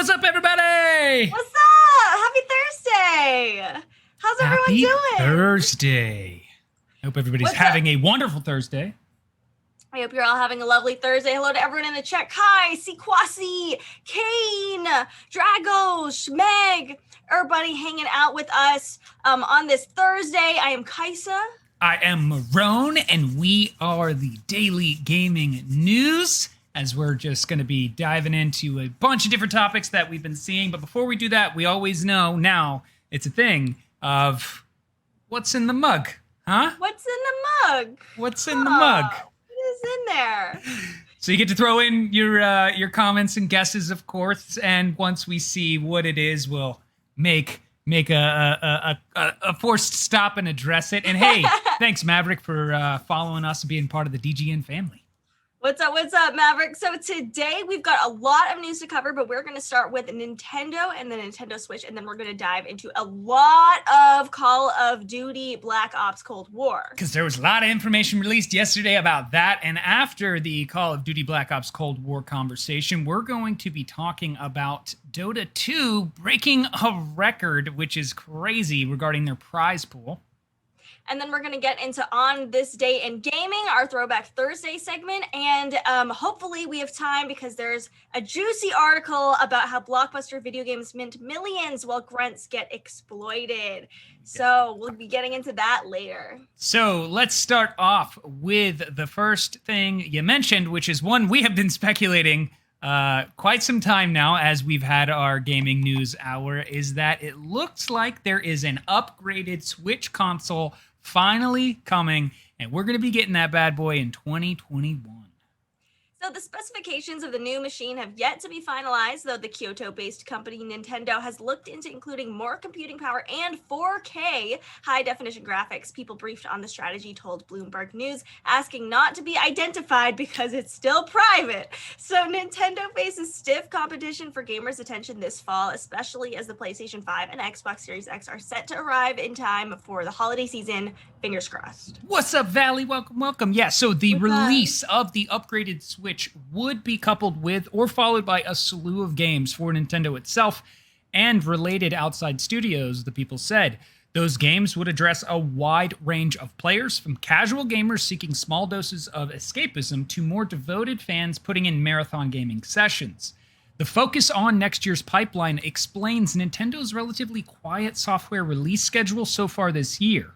What's up, everybody? What's up? Happy Thursday. How's everyone Happy doing? Thursday. I hope everybody's having a wonderful Thursday. I hope you're all having a lovely Thursday. Hello to everyone in the chat. Kai, Sequasi, Kane, Dragos, Meg, everybody hanging out with us on this Thursday. I am Kaisa. I am Marrone, and we are the Daily Gaming News, as we're just going to be diving into a bunch of different topics that we've been seeing. But before we do that, we always know now it's a thing of what's in the mug, huh? What's in the mug? What's in the mug? What is in there? So you get to throw in your comments and guesses, of course, and once we see what it is, we'll make a forced stop and address it. And hey, thanks Maverick for following us and being part of the DGN family. What's up, Maverick? So today we've got a lot of news to cover, but we're going to start with Nintendo and the Nintendo Switch, and then we're going to dive into a lot of Call of Duty Black Ops Cold War. Because there was a lot of information released yesterday about that, and after the Call of Duty Black Ops Cold War conversation, we're going to be talking about Dota 2 breaking a record, which is crazy, regarding their prize pool. And then we're going to get into On This Day in Gaming, our Throwback Thursday segment. And hopefully we have time because there's a juicy article about how Blockbuster video games mint millions while grunts get exploited. So we'll be getting into that later. So let's start off with the first thing you mentioned, which is one we have been speculating quite some time now as we've had our gaming news hour, is that it looks like there is an upgraded Switch console finally coming, and we're going to be getting that bad boy in 2021. So the specifications of the new machine have yet to be finalized, though the Kyoto-based company Nintendo has looked into including more computing power and 4K high-definition graphics. People briefed on the strategy told Bloomberg News, asking not to be identified because it's still private. So Nintendo faces stiff competition for gamers' attention this fall, especially as the PlayStation 5 and Xbox Series X are set to arrive in time for the holiday season. Fingers crossed. What's up, Valley? Welcome. Yeah, so the release of the upgraded Switch would be coupled with or followed by a slew of games for Nintendo itself and related outside studios, the people said. Those games would address a wide range of players, from casual gamers seeking small doses of escapism to more devoted fans putting in marathon gaming sessions. The focus on next year's pipeline explains Nintendo's relatively quiet software release schedule so far this year.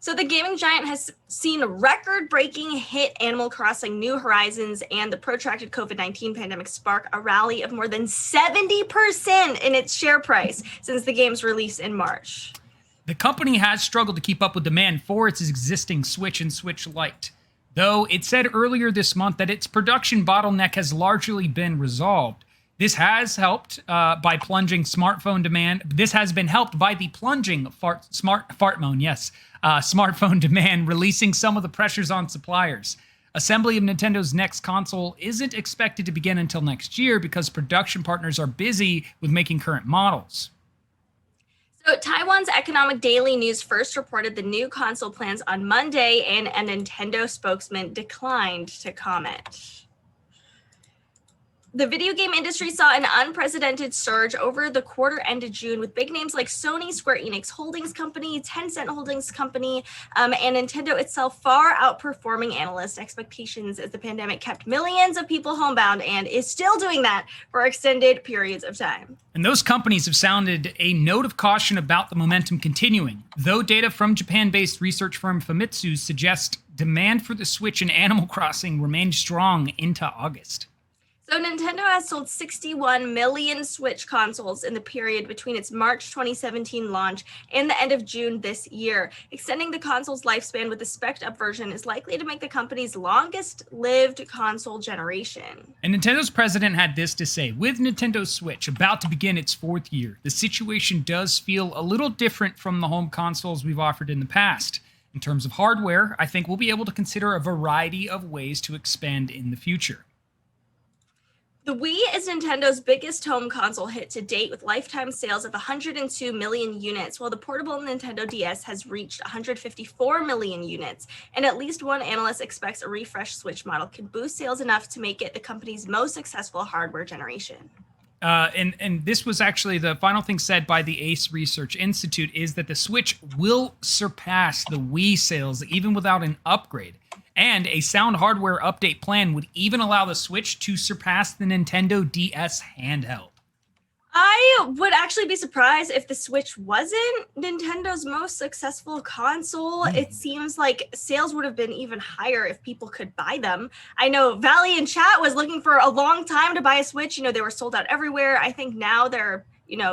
So the gaming giant has seen a record-breaking hit Animal Crossing New Horizons, and the protracted COVID-19 pandemic spark a rally of more than 70% in its share price since the game's release in March. The company has struggled to keep up with demand for its existing Switch and Switch Lite, though it said earlier this month that its production bottleneck has largely been resolved. This has helped by plunging smartphone demand. This has been helped by the plunging smartphone demand, releasing some of the pressures on suppliers. Assembly of Nintendo's next console isn't expected to begin until next year because production partners are busy with making current models. So Taiwan's Economic Daily News first reported the new console plans on Monday, and a Nintendo spokesman declined to comment. The video game industry saw an unprecedented surge over the quarter ended June, with big names like Sony, Square Enix Holdings Company, Tencent Holdings Company, and Nintendo itself far outperforming analyst expectations as the pandemic kept millions of people homebound and is still doing that for extended periods of time. And those companies have sounded a note of caution about the momentum continuing, though data from Japan-based research firm Famitsu suggests demand for the Switch and Animal Crossing remained strong into August. So Nintendo has sold 61 million Switch consoles in the period between its March 2017 launch and the end of June this year. Extending the console's lifespan with the spec'd-up version is likely to make the company's longest-lived console generation. And Nintendo's president had this to say: with Nintendo Switch about to begin its fourth year, the situation does feel a little different from the home consoles we've offered in the past. In terms of hardware, I think we'll be able to consider a variety of ways to expand in the future. The Wii is Nintendo's biggest home console hit to date, with lifetime sales of 102 million units, while the portable Nintendo DS has reached 154 million units. And at least one analyst expects a refreshed Switch model could boost sales enough to make it the company's most successful hardware generation. And this was actually the final thing said by the Ace Research Institute is that the Switch will surpass the Wii sales even without an upgrade. And a sound hardware update plan would even allow the Switch to surpass the Nintendo DS handheld. I would actually be surprised if the Switch wasn't Nintendo's most successful console. It seems like sales would have been even higher if people could buy them. I know Valley in chat was looking for a long time to buy a Switch. They were sold out everywhere. I think now they're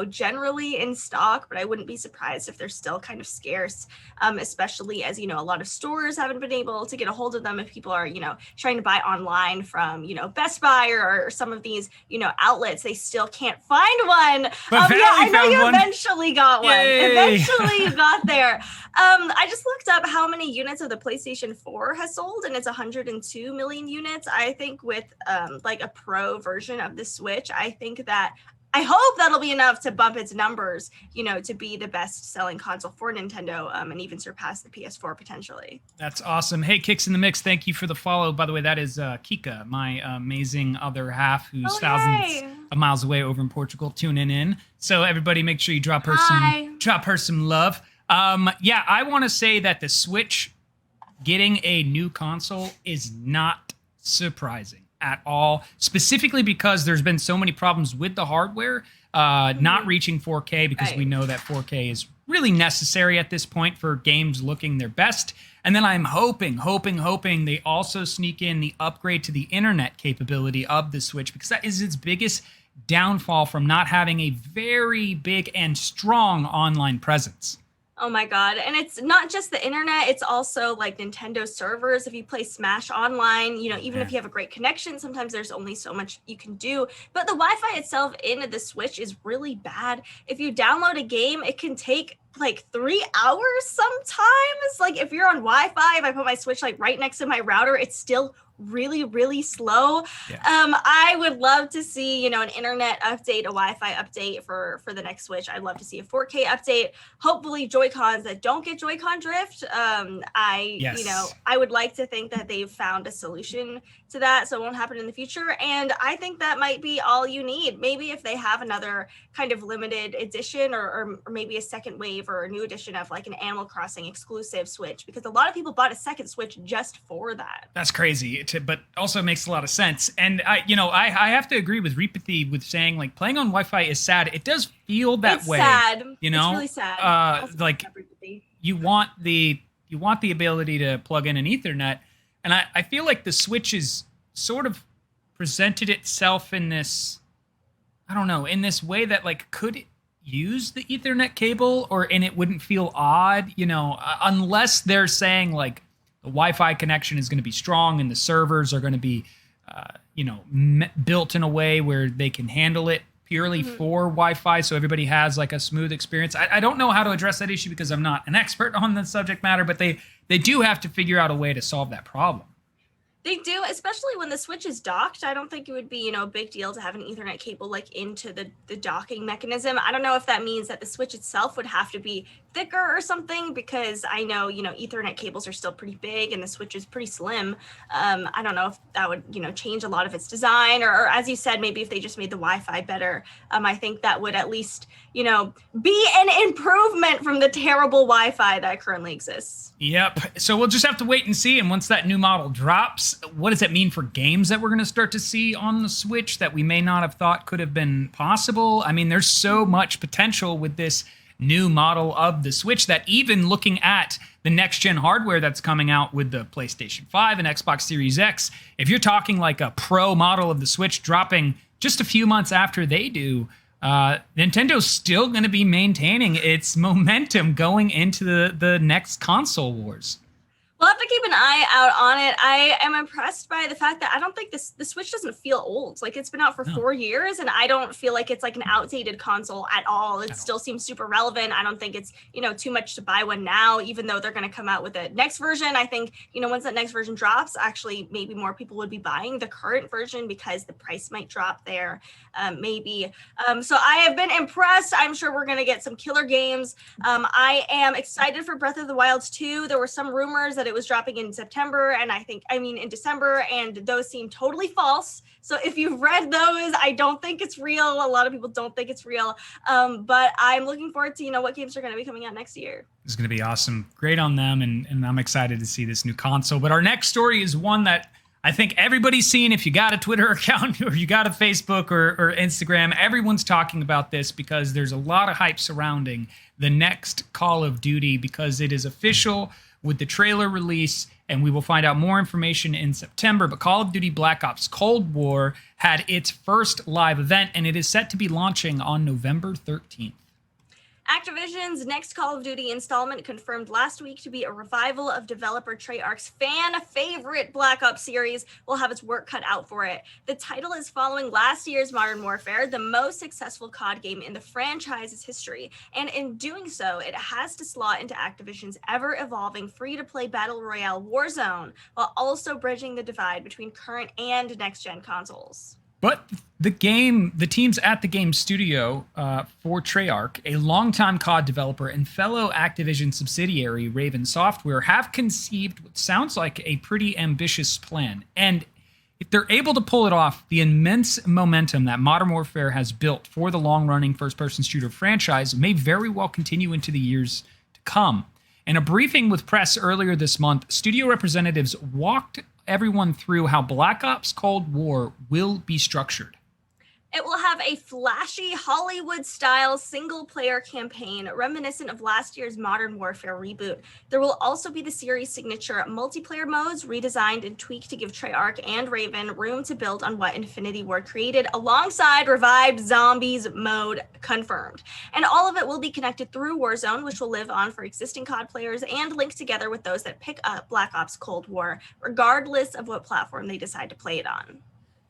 generally in stock, but I wouldn't be surprised if they're still kind of scarce, especially as, a lot of stores haven't been able to get a hold of them if people are, trying to buy online from, Best Buy or some of these, outlets. They still can't find one. But yeah, I know you one. Eventually got one. Yay. Eventually you got there. I just looked up how many units of the PlayStation 4 has sold, and it's 102 million units. I think with like a pro version of the Switch, I hope that'll be enough to bump its numbers, to be the best selling console for Nintendo, and even surpass the PS4 potentially. That's awesome. Hey, Kicks in the Mix, thank you for the follow. By the way, that is Kika, my amazing other half, who's thousands of miles away over in Portugal, tuning in. So everybody, make sure you drop her some love. Yeah, I want to say that the Switch getting a new console is not surprising at all, specifically because there's been so many problems with the hardware not reaching 4K, because we know that 4K is really necessary at this point for games looking their best. And then I'm hoping they also sneak in the upgrade to the internet capability of the Switch, because that is its biggest downfall from not having a very big and strong online presence. Oh my God. And it's not just the internet, it's also like Nintendo servers. If you play Smash online, even if you have a great connection, sometimes there's only so much you can do. But the Wi-Fi itself in the Switch is really bad. If you download a game, it can take like 3 hours sometimes. Like if you're on Wi-Fi, if I put my Switch like right next to my router, it's still really, really slow. Yeah. I would love to see, an internet update, a Wi-Fi update for the next Switch. I'd love to see a 4K update. Hopefully Joy-Cons that don't get Joy-Con drift. I would like to think that they've found a solution to that, so it won't happen in the future. And I think that might be all you need. Maybe if they have another kind of limited edition or maybe a second wave or a new edition of like an Animal Crossing exclusive Switch, because a lot of people bought a second Switch just for that. That's crazy, but also makes a lot of sense. And I have to agree with Repathy with saying like playing on Wi-Fi is sad. It does feel that way. It's sad. It's really sad. Like you want the ability to plug in an Ethernet. And I feel like the Switch is sort of presented itself in this, I don't know, in this way that like could it use the Ethernet cable and it wouldn't feel odd, unless they're saying like the Wi-Fi connection is going to be strong and the servers are going to be, built in a way where they can handle it purely for Wi-Fi, so everybody has like a smooth experience. I don't know how to address that issue because I'm not an expert on the subject matter, but they do have to figure out a way to solve that problem. They do, especially when the Switch is docked. I don't think it would be, a big deal to have an Ethernet cable like into the docking mechanism. I don't know if that means that the Switch itself would have to be thicker or something, because I know, Ethernet cables are still pretty big and the Switch is pretty slim. I don't know if that would, change a lot of its design, or as you said, maybe if they just made the Wi-Fi better. I think that would at least, be an improvement from the terrible Wi-Fi that currently exists. Yep. So we'll just have to wait and see. And once that new model drops, what does it mean for games that we're going to start to see on the Switch that we may not have thought could have been possible? I mean, there's so much potential with this new model of the Switch that even looking at the next-gen hardware that's coming out with the PlayStation 5 and Xbox Series X, if you're talking like a pro model of the Switch dropping just a few months after they do, Nintendo's still going to be maintaining its momentum going into the next console wars. We'll have to keep an eye out on it. I am impressed by the fact that I don't think the Switch doesn't feel old. Like it's been out for 4 years, and I don't feel like it's like an outdated console at all. It still seems super relevant. I don't think it's, too much to buy one now, even though they're going to come out with a next version. I think, once that next version drops, actually maybe more people would be buying the current version because the price might drop there, maybe. So I have been impressed. I'm sure we're going to get some killer games. I am excited for Breath of the Wild 2. There were some rumors that it was dropping in September and in December, and those seem totally false. So if you've read those, I don't think it's real. A lot of people don't think it's real. But I'm looking forward to, what games are going to be coming out next year. It's going to be awesome. Great on them, and I'm excited to see this new console. But our next story is one that I think everybody's seen. If you got a Twitter account or you got a Facebook or Instagram, everyone's talking about this because there's a lot of hype surrounding the next Call of Duty because it is official with the trailer release, and we will find out more information in September. But Call of Duty Black Ops Cold War had its first live event, and it is set to be launching on November 13th. Activision's next Call of Duty installment confirmed last week to be a revival of developer Treyarch's fan-favorite Black Ops series will have its work cut out for it. The title is following last year's Modern Warfare, the most successful COD game in the franchise's history, and in doing so, it has to slot into Activision's ever-evolving free-to-play Battle Royale Warzone, while also bridging the divide between current and next-gen consoles. But the teams at the game studio for Treyarch, a longtime COD developer and fellow Activision subsidiary Raven Software, have conceived what sounds like a pretty ambitious plan. And if they're able to pull it off, the immense momentum that Modern Warfare has built for the long-running first-person shooter franchise may very well continue into the years to come. In a briefing with press earlier this month, studio representatives walked everyone through how Black Ops Cold War will be structured. It will have a flashy Hollywood-style single-player campaign reminiscent of last year's Modern Warfare reboot. There will also be the series' signature multiplayer modes redesigned and tweaked to give Treyarch and Raven room to build on what Infinity Ward created, alongside revived Zombies mode confirmed. And all of it will be connected through Warzone, which will live on for existing COD players and link together with those that pick up Black Ops Cold War, regardless of what platform they decide to play it on.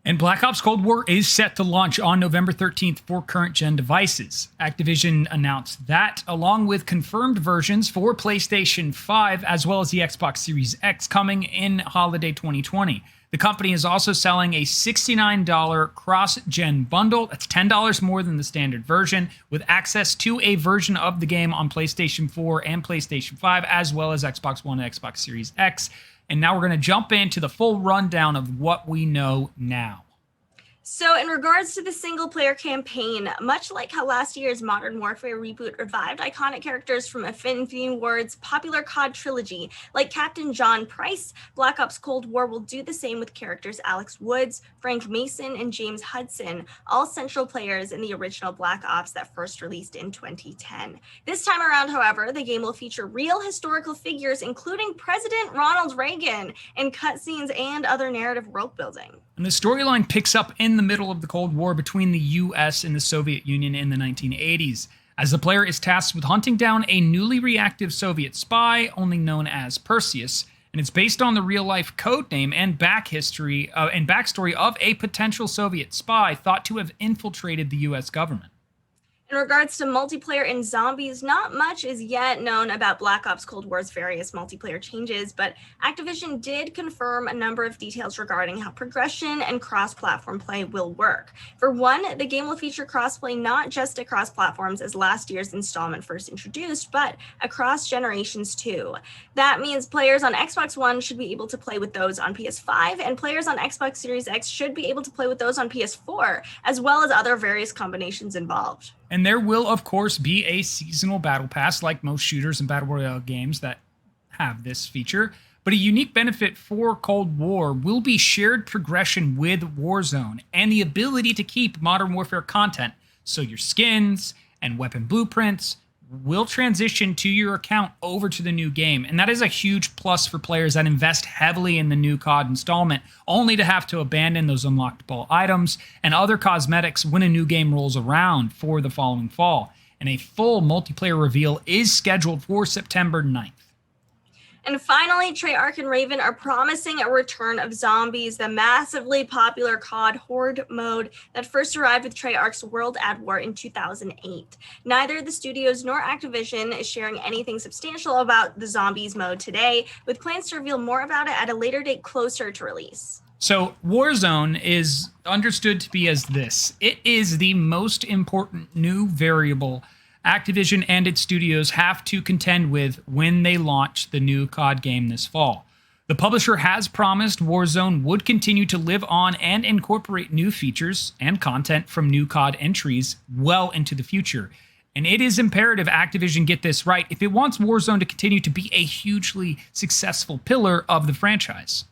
And Black Ops Cold War is set to launch on November 13th for current-gen devices. Activision announced that, along with confirmed versions for PlayStation 5 as well as the Xbox Series X coming in holiday 2020. The company is also selling a $69 cross-gen bundle. That's $10 more than the standard version, with access to a version of the game on PlayStation 4 and PlayStation 5, as well as Xbox One and Xbox Series X. And now we're going to jump into the full rundown of what we know now. So in regards to the single-player campaign, much like how last year's Modern Warfare reboot revived iconic characters from Infinity Ward's popular COD trilogy, like Captain John Price, Black Ops Cold War will do the same with characters Alex Woods, Frank Mason, and James Hudson, all central players in the original Black Ops that first released in 2010. This time around, however, the game will feature real historical figures, including President Ronald Reagan, in cutscenes and other narrative world building. And the storyline picks up in the middle of the Cold War between the U.S. and the Soviet Union in the 1980s, as the player is tasked with hunting down a newly reactive Soviet spy, only known as Perseus, and it's based on the real-life codename and backstory of a potential Soviet spy thought to have infiltrated the U.S. government. In regards to multiplayer and zombies, not much is yet known about Black Ops Cold War's various multiplayer changes, but Activision did confirm a number of details regarding how progression and cross-platform play will work. For one, the game will feature crossplay not just across platforms as last year's installment first introduced, but across generations too. That means players on Xbox One should be able to play with those on PS5, and players on Xbox Series X should be able to play with those on PS4, as well as other various combinations involved. And there will, of course, be a seasonal battle pass like most shooters and battle royale games that have this feature. But a unique benefit for Cold War will be shared progression with Warzone and the ability to keep Modern Warfare content. So your skins and weapon blueprints will transition to your account over to the new game. And that is a huge plus for players that invest heavily in the new COD installment, only to have to abandon those unlockable items and other cosmetics when a new game rolls around for the following fall. And a full multiplayer reveal is scheduled for September 9th. And finally, Treyarch and Raven are promising a return of Zombies, the massively popular COD Horde mode that first arrived with Treyarch's World at War in 2008. Neither the studios nor Activision is sharing anything substantial about the Zombies mode today, with plans to reveal more about it at a later date closer to release. So Warzone is understood to be as this. It is the most important new variable Activision and its studios have to contend with when they launch the new COD game this fall. The publisher has promised Warzone would continue to live on and incorporate new features and content from new COD entries well into the future. And it is imperative Activision get this right if it wants Warzone to continue to be a hugely successful pillar of the franchise.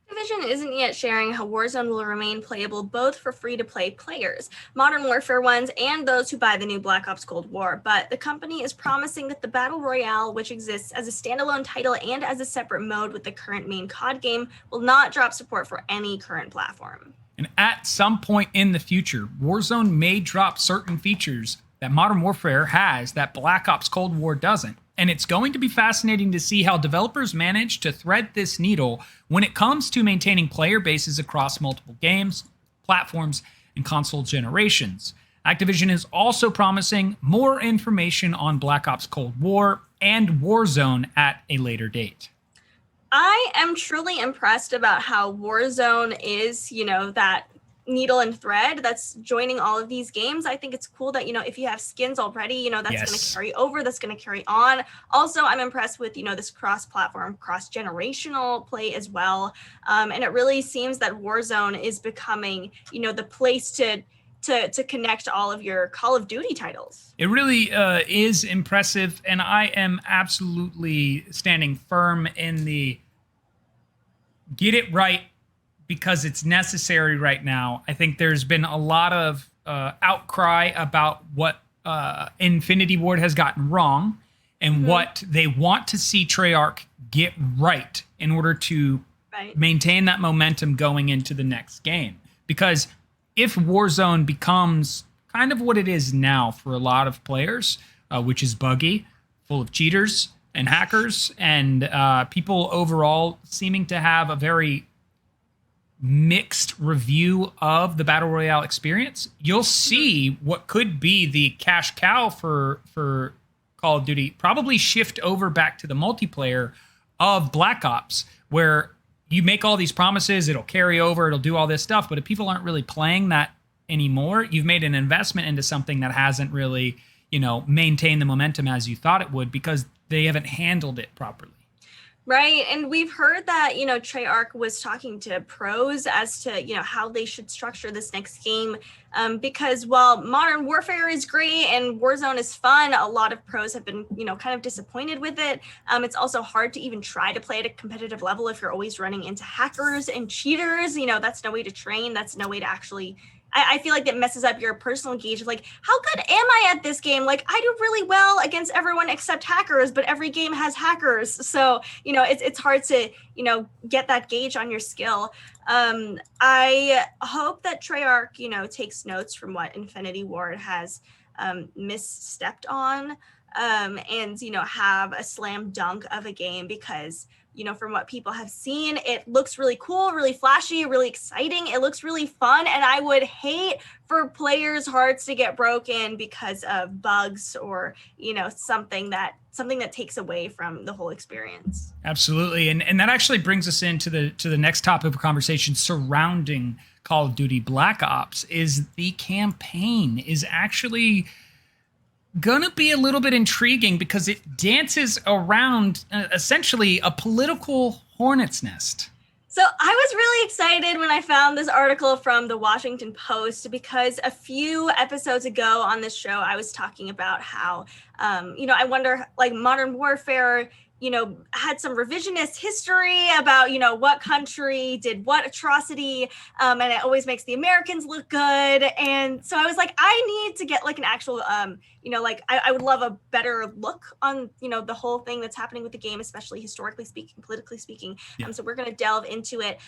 Activision isn't yet sharing how Warzone will remain playable both for free-to-play players, Modern Warfare ones, and those who buy the new Black Ops Cold War, but the company is promising that the Battle Royale, which exists as a standalone title and as a separate mode with the current main COD game, will not drop support for any current platform. And at some point in the future, Warzone may drop certain features that Modern Warfare has that Black Ops Cold War doesn't. And it's going to be fascinating to see how developers manage to thread this needle when it comes to maintaining player bases across multiple games, platforms, and console generations. Activision is also promising more information on Black Ops Cold War and Warzone at a later date. I am truly impressed about how Warzone is, that needle and thread that's joining all of these games. I think it's cool that, if you have skins already, that's going to carry over, that's going to carry on. Also, I'm impressed with, this cross-platform, cross-generational play as well. And it really seems that Warzone is becoming, the place to connect all of your Call of Duty titles. It really is impressive, and I am absolutely standing firm in the get it right because it's necessary right now. I think there's been a lot of outcry about what Infinity Ward has gotten wrong and what they want to see Treyarch get right in order to maintain that momentum going into the next game. Because if Warzone becomes kind of what it is now for a lot of players, which is buggy, full of cheaters and hackers, and people overall seeming to have a very mixed review of the Battle Royale experience, you'll see what could be the cash cow for Call of Duty probably shift over back to the multiplayer of Black Ops, where you make all these promises, it'll carry over, it'll do all this stuff, but if people aren't really playing that anymore, you've made an investment into something that hasn't really, maintained the momentum as you thought it would because they haven't handled it properly. Right. And we've heard that, Treyarch was talking to pros as to, how they should structure this next game. Because while Modern Warfare is great and Warzone is fun, a lot of pros have been, kind of disappointed with it. It's also hard to even try to play at a competitive level if you're always running into hackers and cheaters. That's no way to train. That's no way to actually... I feel like that messes up your personal gauge of how good am I at this game? I do really well against everyone except hackers, but every game has hackers. So, it's hard to, get that gauge on your skill. I hope that Treyarch, takes notes from what Infinity Ward has misstepped on and, have a slam dunk of a game because from what people have seen, it looks really cool, really flashy, really exciting. It looks really fun. And I would hate for players' hearts to get broken because of bugs or, something that takes away from the whole experience. Absolutely. And that actually brings us into the next topic of conversation surrounding Call of Duty Black Ops is the campaign is actually gonna be a little bit intriguing because it dances around essentially a political hornet's nest. So I was really excited when I found this article from the Washington Post because a few episodes ago on this show, I was talking about how, I wonder, Modern Warfare, had some revisionist history about, what country did what atrocity. And it always makes the Americans look good. And so I was like, I need to get an actual, I would love a better look on, the whole thing that's happening with the game, especially historically speaking, politically speaking. Yeah. So we're going to delve into it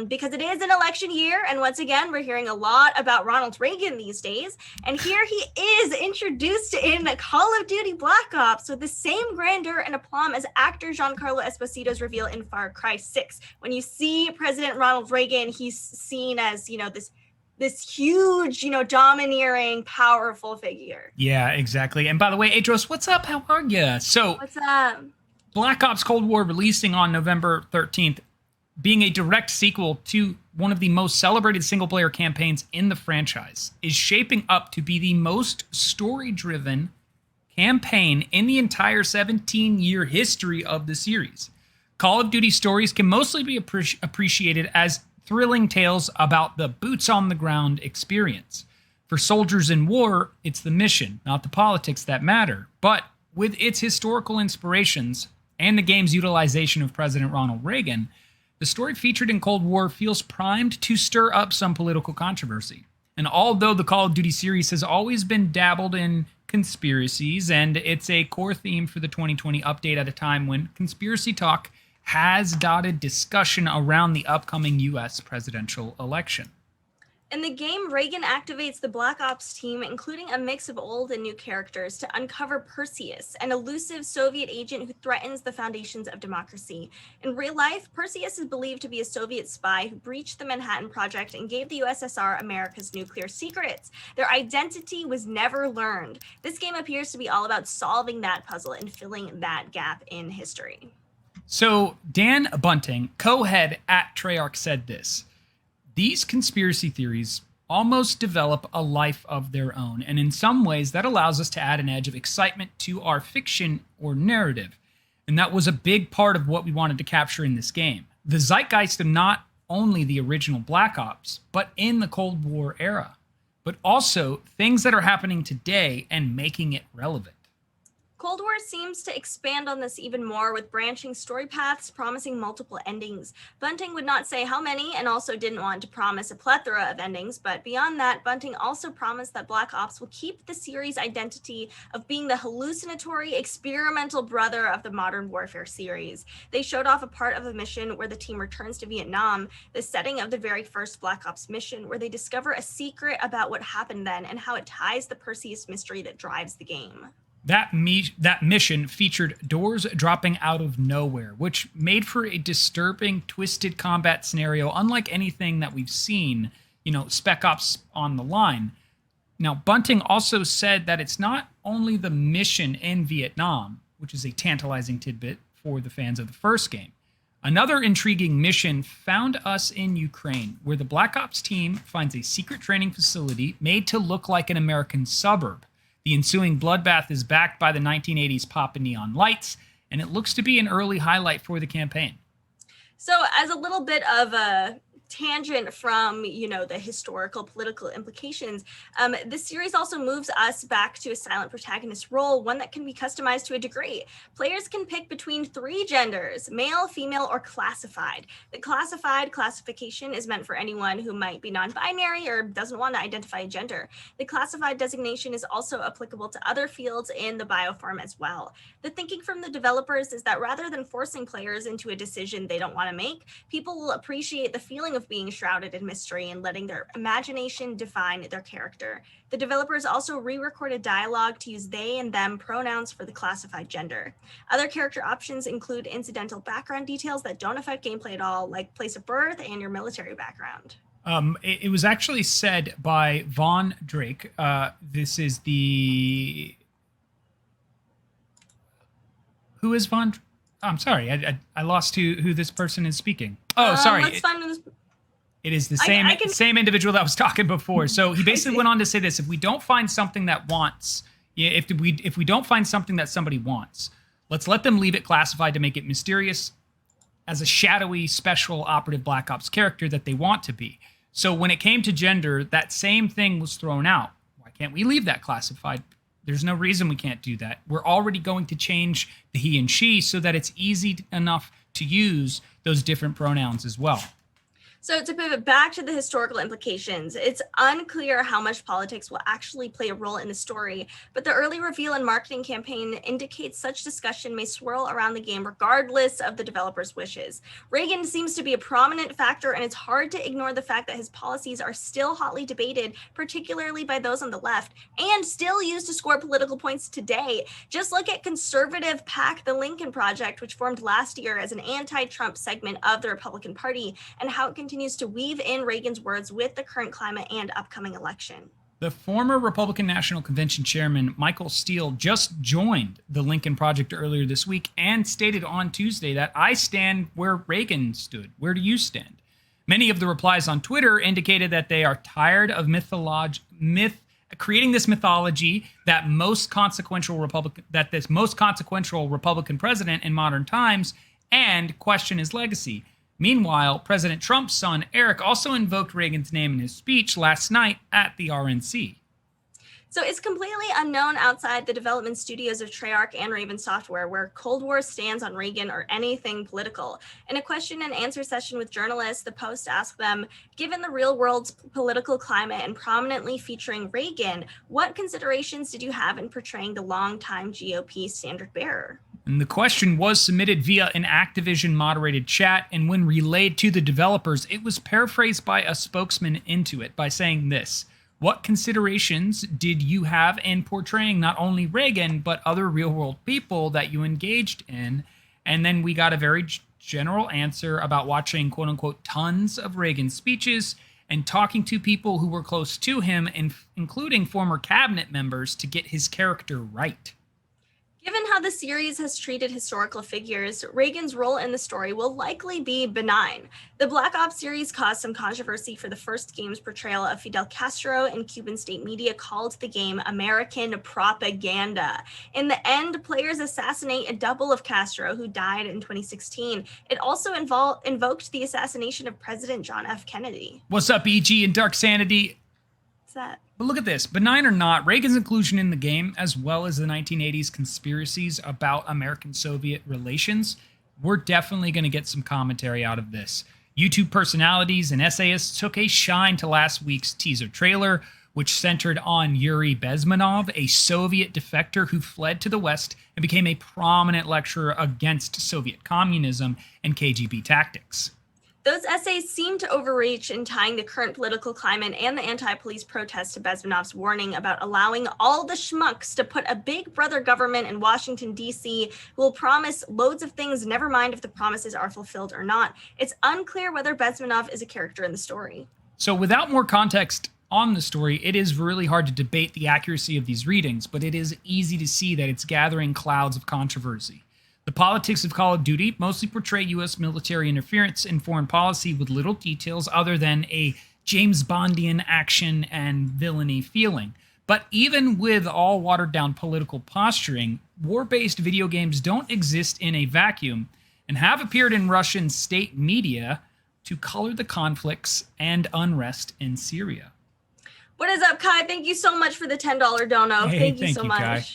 because it is an election year. And once again, we're hearing a lot about Ronald Reagan these days. And here he is introduced in Call of Duty Black Ops with the same grandeur and aplomb as actor Giancarlo Esposito's reveal in Far Cry 6. When you see President Ronald Reagan, he's seen as, this huge, domineering, powerful figure. Yeah, exactly. And by the way, Adros, what's up? How are you? So, what's up? Black Ops Cold War releasing on November 13th, being a direct sequel to one of the most celebrated single-player campaigns in the franchise, is shaping up to be the most story-driven campaign in the entire 17-year history of the series. Call of Duty stories can mostly be appreciated as thrilling tales about the boots-on-the-ground experience. For soldiers in war, it's the mission, not the politics that matter. But with its historical inspirations and the game's utilization of President Ronald Reagan, the story featured in Cold War feels primed to stir up some political controversy. And although the Call of Duty series has always been dabbled in conspiracies, and it's a core theme for the 2020 update at a time when conspiracy talk has dotted discussion around the upcoming U.S. presidential election. In the game, Reagan activates the Black Ops team, including a mix of old and new characters, to uncover Perseus, an elusive Soviet agent who threatens the foundations of democracy. In real life, Perseus is believed to be a Soviet spy who breached the Manhattan Project and gave the USSR America's nuclear secrets. Their identity was never learned. This game appears to be all about solving that puzzle and filling that gap in history. So Dan Bunting, co-head at Treyarch, said this: "These conspiracy theories almost develop a life of their own, and in some ways that allows us to add an edge of excitement to our fiction or narrative. And that was a big part of what we wanted to capture in this game. The zeitgeist of not only the original Black Ops, but in the Cold War era, but also things that are happening today and making it relevant." Cold War seems to expand on this even more, with branching story paths promising multiple endings. Bunting would not say how many, and also didn't want to promise a plethora of endings, but beyond that, Bunting also promised that Black Ops will keep the series' identity of being the hallucinatory, experimental brother of the Modern Warfare series. They showed off a part of a mission where the team returns to Vietnam, the setting of the very first Black Ops mission, where they discover a secret about what happened then and how it ties the Perseus mystery that drives the game. That mission featured doors dropping out of nowhere, which made for a disturbing, twisted combat scenario unlike anything that we've seen, Spec Ops on the line. Now, Bunting also said that it's not only the mission in Vietnam, which is a tantalizing tidbit for the fans of the first game. Another intriguing mission found us in Ukraine, where the Black Ops team finds a secret training facility made to look like an American suburb. The ensuing bloodbath is backed by the 1980s pop and neon lights, and it looks to be an early highlight for the campaign. So as a little bit of a tangent from, the historical political implications, this series also moves us back to a silent protagonist role, one that can be customized to a degree. Players can pick between 3 genders: male, female, or classified. The classified classification is meant for anyone who might be non-binary or doesn't want to identify a gender. The classified designation is also applicable to other fields in the bioform as well. The thinking from the developers is that rather than forcing players into a decision they don't want to make, people will appreciate the feeling of being shrouded in mystery and letting their imagination define their character. The developers also re-recorded dialogue to use they and them pronouns for the classified gender. Other character options include incidental background details that don't affect gameplay at all, like place of birth and your military background. It was actually said by Von Drake. This is the... Who is Von? Oh, I'm sorry. I lost who this person is speaking. Oh, sorry. Let's find this. It is the same individual that was talking before. So he basically went on to say this: if we don't find something that if we don't find something that somebody wants, let's let them leave it classified to make it mysterious as a shadowy, special operative Black Ops character that they want to be. So when it came to gender, that same thing was thrown out. Why can't we leave that classified? There's no reason we can't do that. We're already going to change the he and she so that it's easy enough to use those different pronouns as well. So to pivot back to the historical implications, it's unclear how much politics will actually play a role in the story, but the early reveal and marketing campaign indicates such discussion may swirl around the game regardless of the developers' wishes. Reagan seems to be a prominent factor, and it's hard to ignore the fact that his policies are still hotly debated, particularly by those on the left, and still used to score political points today. Just look at conservative PAC, the Lincoln Project, which formed last year as an anti-Trump segment of the Republican Party, and how it continues to weave in Reagan's words with the current climate and upcoming election. The former Republican National Convention chairman, Michael Steele, just joined the Lincoln Project earlier this week and stated on Tuesday that I stand where Reagan stood. Where do you stand? Many of the replies on Twitter indicated that they are tired of creating this mythology that this most consequential Republican president in modern times, and question his legacy. Meanwhile, President Trump's son, Eric, also invoked Reagan's name in his speech last night at the RNC. So it's completely unknown outside the development studios of Treyarch and Raven Software where Cold War stands on Reagan or anything political. In a question and answer session with journalists, the Post asked them, given the real world's political climate and prominently featuring Reagan, what considerations did you have in portraying the longtime GOP standard bearer? And the question was submitted via an Activision moderated chat, and when relayed to the developers, it was paraphrased by a spokesman into it by saying this: what considerations did you have in portraying not only Reagan, but other real-world people that you engaged in? And then we got a very general answer about watching, quote-unquote, tons of Reagan speeches and talking to people who were close to him, including former cabinet members, to get his character right. Given how the series has treated historical figures, Reagan's role in the story will likely be benign. The Black Ops series caused some controversy for the first game's portrayal of Fidel Castro, and Cuban state media called the game American propaganda. In the end, players assassinate a double of Castro who died in 2016. It also invoked the assassination of President John F. Kennedy. What's up, EG and Dark Sanity? What's that? But look at this. Benign or not, Reagan's inclusion in the game, as well as the 1980s conspiracies about American-Soviet relations, we're definitely going to get some commentary out of this. YouTube personalities and essayists took a shine to last week's teaser trailer, which centered on Yuri Bezmenov, a Soviet defector who fled to the West and became a prominent lecturer against Soviet communism and KGB tactics. Those essays seem to overreach in tying the current political climate and the anti-police protests to Bezmenov's warning about allowing all the schmucks to put a big brother government in Washington, D.C. who will promise loads of things, never mind if the promises are fulfilled or not. It's unclear whether Bezmenov is a character in the story. So without more context on the story, it is really hard to debate the accuracy of these readings, but it is easy to see that it's gathering clouds of controversy. The politics of Call of Duty mostly portray U.S. military interference in foreign policy with little details other than a James Bondian action and villainy feeling. But even with all watered-down political posturing, war-based video games don't exist in a vacuum and have appeared in Russian state media to color the conflicts and unrest in Syria. What is up, Kai? Thank you so much for the $10 dono. Hey, thank you so much. Kai.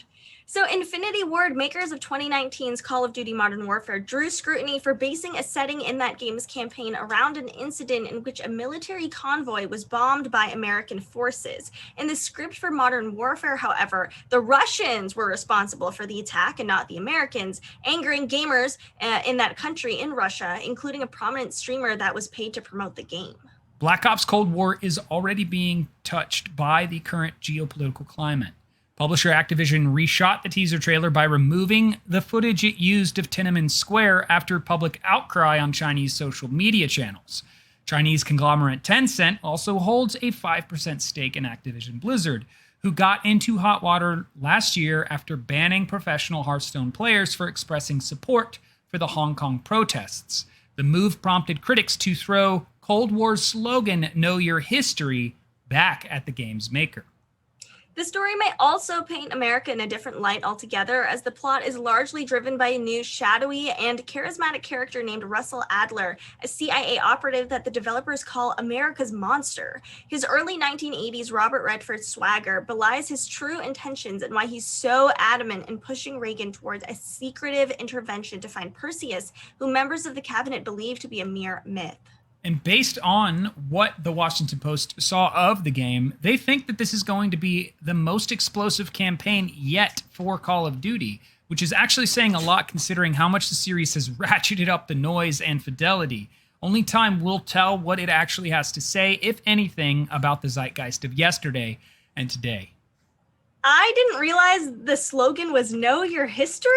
So Infinity Ward, makers of 2019's Call of Duty Modern Warfare, drew scrutiny for basing a setting in that game's campaign around an incident in which a military convoy was bombed by American forces. In the script for Modern Warfare, however, the Russians were responsible for the attack and not the Americans, angering gamers in that country in Russia, including a prominent streamer that was paid to promote the game. Black Ops Cold War is already being touched by the current geopolitical climate. Publisher Activision reshot the teaser trailer by removing the footage it used of Tiananmen Square after public outcry on Chinese social media channels. Chinese conglomerate Tencent also holds a 5% stake in Activision Blizzard, who got into hot water last year after banning professional Hearthstone players for expressing support for the Hong Kong protests. The move prompted critics to throw Cold War's slogan, "Know Your History," back at the game's maker. The story may also paint America in a different light altogether, as the plot is largely driven by a new, shadowy, and charismatic character named Russell Adler, a CIA operative that the developers call America's monster. His early 1980s Robert Redford swagger belies his true intentions and why he's so adamant in pushing Reagan towards a secretive intervention to find Perseus, who members of the cabinet believe to be a mere myth. And based on what the Washington Post saw of the game, they think that this is going to be the most explosive campaign yet for Call of Duty, which is actually saying a lot considering how much the series has ratcheted up the noise and fidelity. Only time will tell what it actually has to say, if anything, about the zeitgeist of yesterday and today. I didn't realize the slogan was "Know Your History."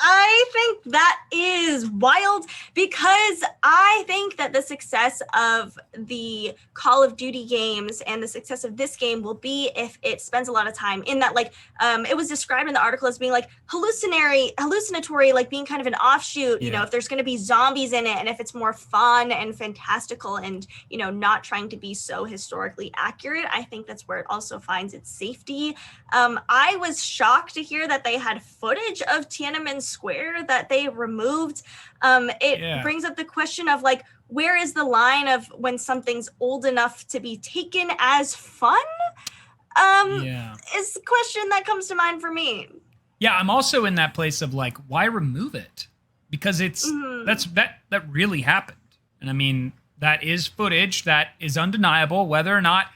I think that is wild because I think that the success of the Call of Duty games and the success of this game will be if it spends a lot of time in that, like, it was described in the article as being like hallucinatory, like being kind of an offshoot, you know, if there's going to be zombies in it and if it's more fun and fantastical and, you know, not trying to be so historically accurate. I think that's where it also finds its safety. I was shocked to hear that they had footage of Tiananmen Square that they removed. It brings up the question of like, where is the line of when something's old enough to be taken as fun? Is the question that comes to mind for me. Yeah, I'm also in that place of like, why remove it? Because it's that really happened. And I mean, that is footage that is undeniable, whether or not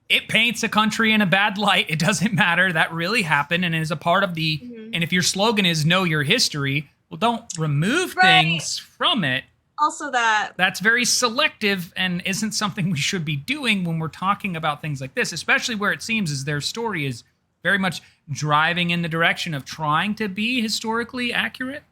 it paints a country in a bad light. It doesn't matter. That really happened and is a part of the, and if your slogan is know your history, well, don't remove things from it. Also that's very selective and isn't something we should be doing when we're talking about things like this, especially where it seems as their story is very much driving in the direction of trying to be historically accurate.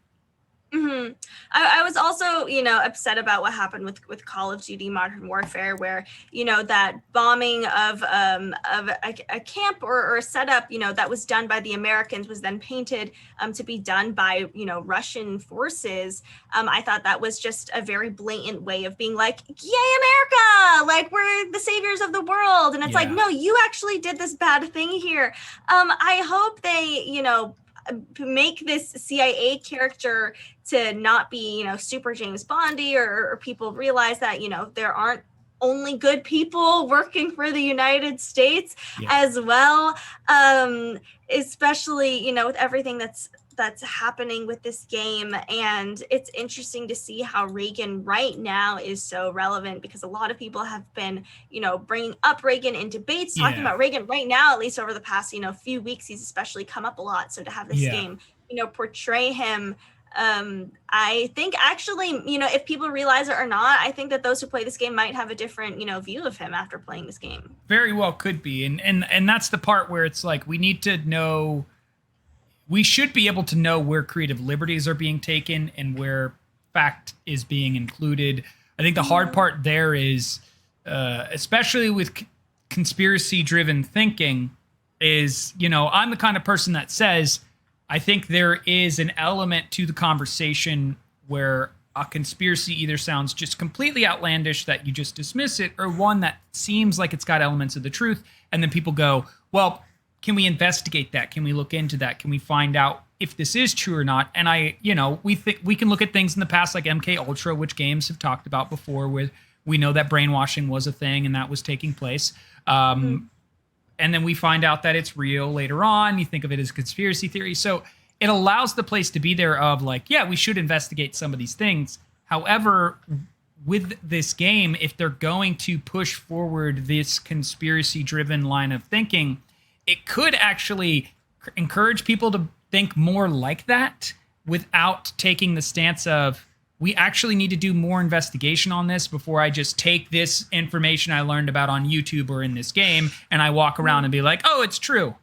I was also, you know, upset about what happened with Call of Duty Modern Warfare, where, you know, that bombing of a camp or a setup, you know, that was done by the Americans was then painted to be done by, you know, Russian forces. I thought that was just a very blatant way of being like, yay, America! Like, we're the saviors of the world. And it's like, no, you actually did this bad thing here. I hope they, you know, make this CIA character to not be, you know, super James Bondy or people realize that, you know, there aren't only good people working for the United States as well. Especially, you know, with everything that's happening with this game. And it's interesting to see how Reagan right now is so relevant because a lot of people have been, you know, bringing up Reagan in debates, talking about Reagan right now, at least over the past, you know, few weeks, he's especially come up a lot. So to have this game, you know, portray him, I think actually, you know, if people realize it or not, I think that those who play this game might have a different, you know, view of him after playing this game. Very well could be. And that's the part where it's like, we need to know, we should be able to know where creative liberties are being taken and where fact is being included. I think the hard part there is, especially with conspiracy-driven thinking, is, you know, I'm the kind of person that says, I think there is an element to the conversation where a conspiracy either sounds just completely outlandish that you just dismiss it, or one that seems like it's got elements of the truth. And then people go, well, can we investigate that? Can we look into that? Can we find out if this is true or not? And we think we can look at things in the past like MK Ultra, which games have talked about before, where we know that brainwashing was a thing and that was taking place. And then we find out that it's real later on. You think of it as conspiracy theory. So it allows the place to be there of like, yeah, we should investigate some of these things. However, with this game, if they're going to push forward this conspiracy-driven line of thinking, it could actually encourage people to think more like that without taking the stance of, we actually need to do more investigation on this before I just take this information I learned about on YouTube or in this game and I walk around and be like, oh, it's true.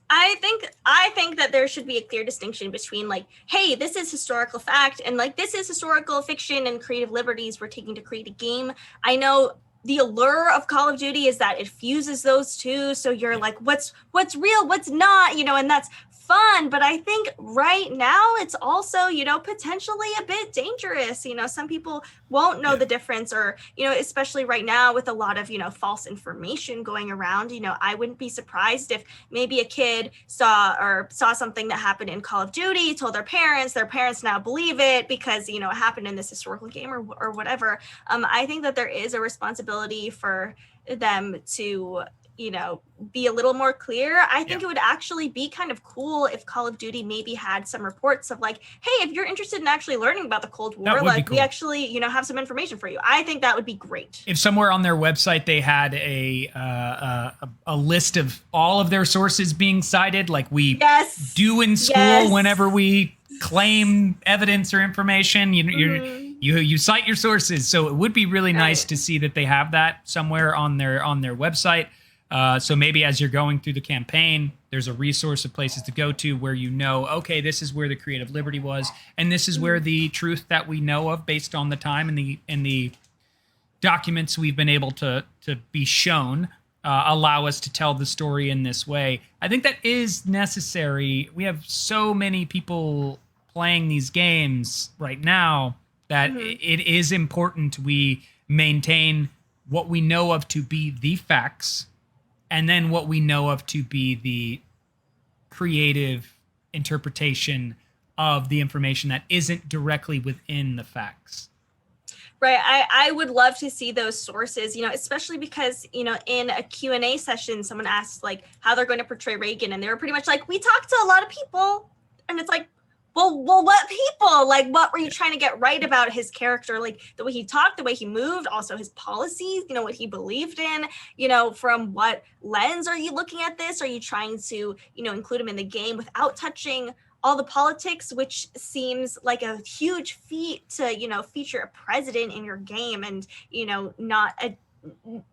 I think that there should be a clear distinction between like, hey, this is historical fact and like this is historical fiction and creative liberties we're taking to create a game. I know the allure of Call of Duty is that it fuses those two. So you're like, what's real, what's not, you know, and that's fun. But I think right now it's also, you know, potentially a bit dangerous. You know, some people won't know the difference, or, you know, especially right now with a lot of, you know, false information going around. You know, I wouldn't be surprised if maybe a kid saw something that happened in Call of Duty, told their parents now believe it because, you know, it happened in this historical game or whatever. I think that there is a responsibility for them to, you know, be a little more clear. I think it would actually be kind of cool if Call of Duty maybe had some reports of like, hey, if you're interested in actually learning about the Cold War, like cool. We actually, you know, have some information for you. I think that would be great. If somewhere on their website they had a list of all of their sources being cited, like we do in school whenever we claim evidence or information, you cite your sources. So it would be really nice to see that they have that somewhere on their website. So maybe as you're going through the campaign, There's a resource of places to go to where you know, okay, this is where the creative liberty was, and this is where the truth that we know of based on the time and the documents we've been able to be shown allow us to tell the story in this way. I think that is necessary. We have so many people playing these games right now that it is important we maintain what we know of to be the facts, and then what we know of to be the creative interpretation of the information that isn't directly within the facts. Right. I would love to see those sources, especially because, in a Q&A session, someone asked like how they're going to portray Reagan. And they were pretty much like, we talked to a lot of people. And it's like, well, what people? Like, what were you trying to get right about his character? Like the way he talked, the way he moved, also his policies, what he believed in, from what lens are you looking at this? Are you trying to, include him in the game without touching all the politics, which seems like a huge feat to, feature a president in your game and,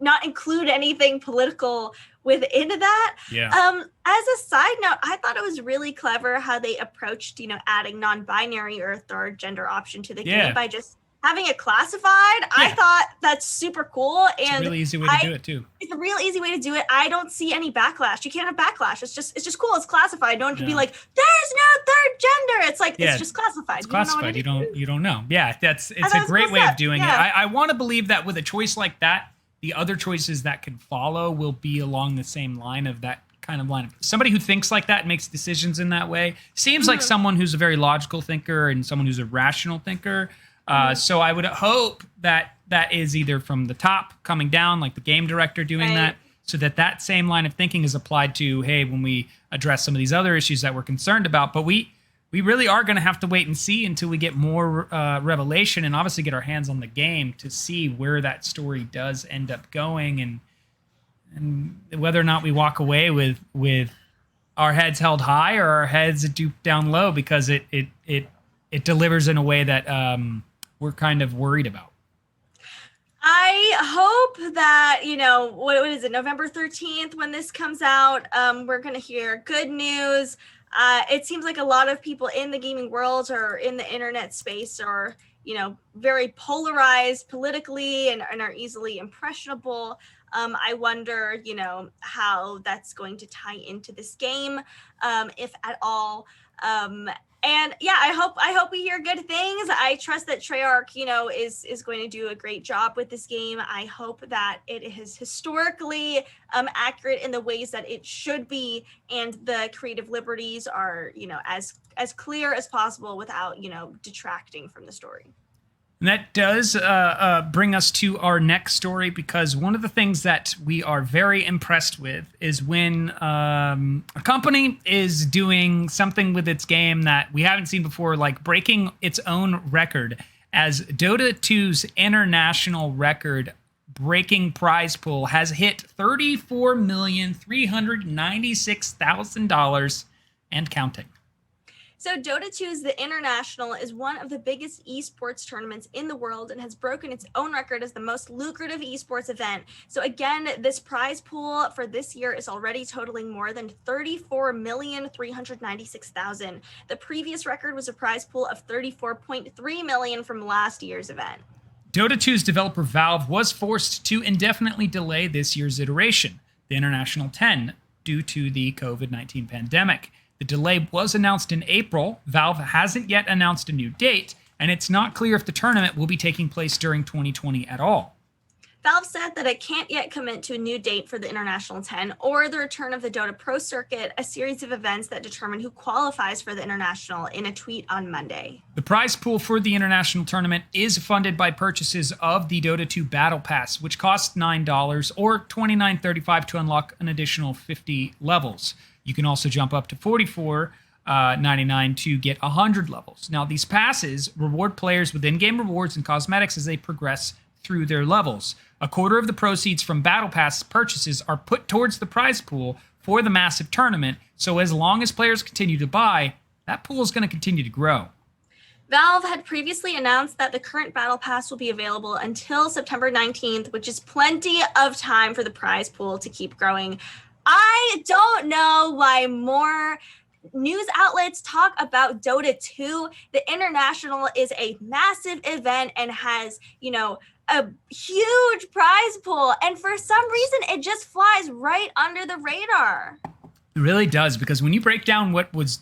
not include anything political within that. Yeah. As a side note, I thought it was really clever how they approached, adding non-binary or a third gender option to the game by just having it classified. I thought that's super cool. And it's a really easy way to do it too. It's a real easy way to do it. I don't see any backlash. You can't have backlash. It's just cool. It's classified. No one can be like, there's no third gender. It's like, it's just classified. It's classified. You don't know. Yeah. It's a great way of doing it. I want to believe that with a choice like that, the other choices that can follow will be along the same line of that kind of line. Somebody who thinks like that, makes decisions in that way, seems like someone who's a very logical thinker and someone who's a rational thinker. So I would hope that is either from the top coming down, like the game director doing that, so that same line of thinking is applied to, hey, when we address some of these other issues that we're concerned about. But we really are going to have to wait and see until we get more revelation and obviously get our hands on the game to see where that story does end up going and whether or not we walk away with our heads held high or our heads duped down low, because it delivers in a way that we're kind of worried about. I hope that, what is it, November 13th when this comes out, we're going to hear good news. It seems like a lot of people in the gaming world or in the internet space are, very polarized politically and are easily impressionable. I wonder, how that's going to tie into this game, if at all. And yeah, I hope we hear good things. I trust that Treyarch, is going to do a great job with this game. I hope that it is historically accurate in the ways that it should be, and the creative liberties are, as clear as possible without, detracting from the story. And that does bring us to our next story, because one of the things that we are very impressed with is when a company is doing something with its game that we haven't seen before, like breaking its own record, as Dota 2's international record breaking prize pool has hit $34,396,000 and counting. So Dota 2's The International is one of the biggest esports tournaments in the world and has broken its own record as the most lucrative esports event. So again, this prize pool for this year is already totaling more than $34,396,000. The previous record was a prize pool of $34.3 million from last year's event. Dota 2's developer Valve was forced to indefinitely delay this year's iteration, the International 10, due to the COVID-19 pandemic. The delay was announced in April. Valve hasn't yet announced a new date, and it's not clear if the tournament will be taking place during 2020 at all. Valve said that it can't yet commit to a new date for the International 10 or the return of the Dota Pro Circuit, a series of events that determine who qualifies for the International, in a tweet on Monday. The prize pool for the International tournament is funded by purchases of the Dota 2 Battle Pass, which costs $9 or $29.35 to unlock an additional 50 levels. You can also jump up to $44.99 to get 100 levels. Now, these passes reward players with in-game rewards and cosmetics as they progress through their levels. A quarter of the proceeds from Battle Pass purchases are put towards the prize pool for the massive tournament, so as long as players continue to buy, that pool is going to continue to grow. Valve had previously announced that the current Battle Pass will be available until September 19th, which is plenty of time for the prize pool to keep growing. I don't know why more news outlets talk about Dota 2. The International is a massive event and has, a huge prize pool. And for some reason, it just flies right under the radar. It really does, because when you break down what was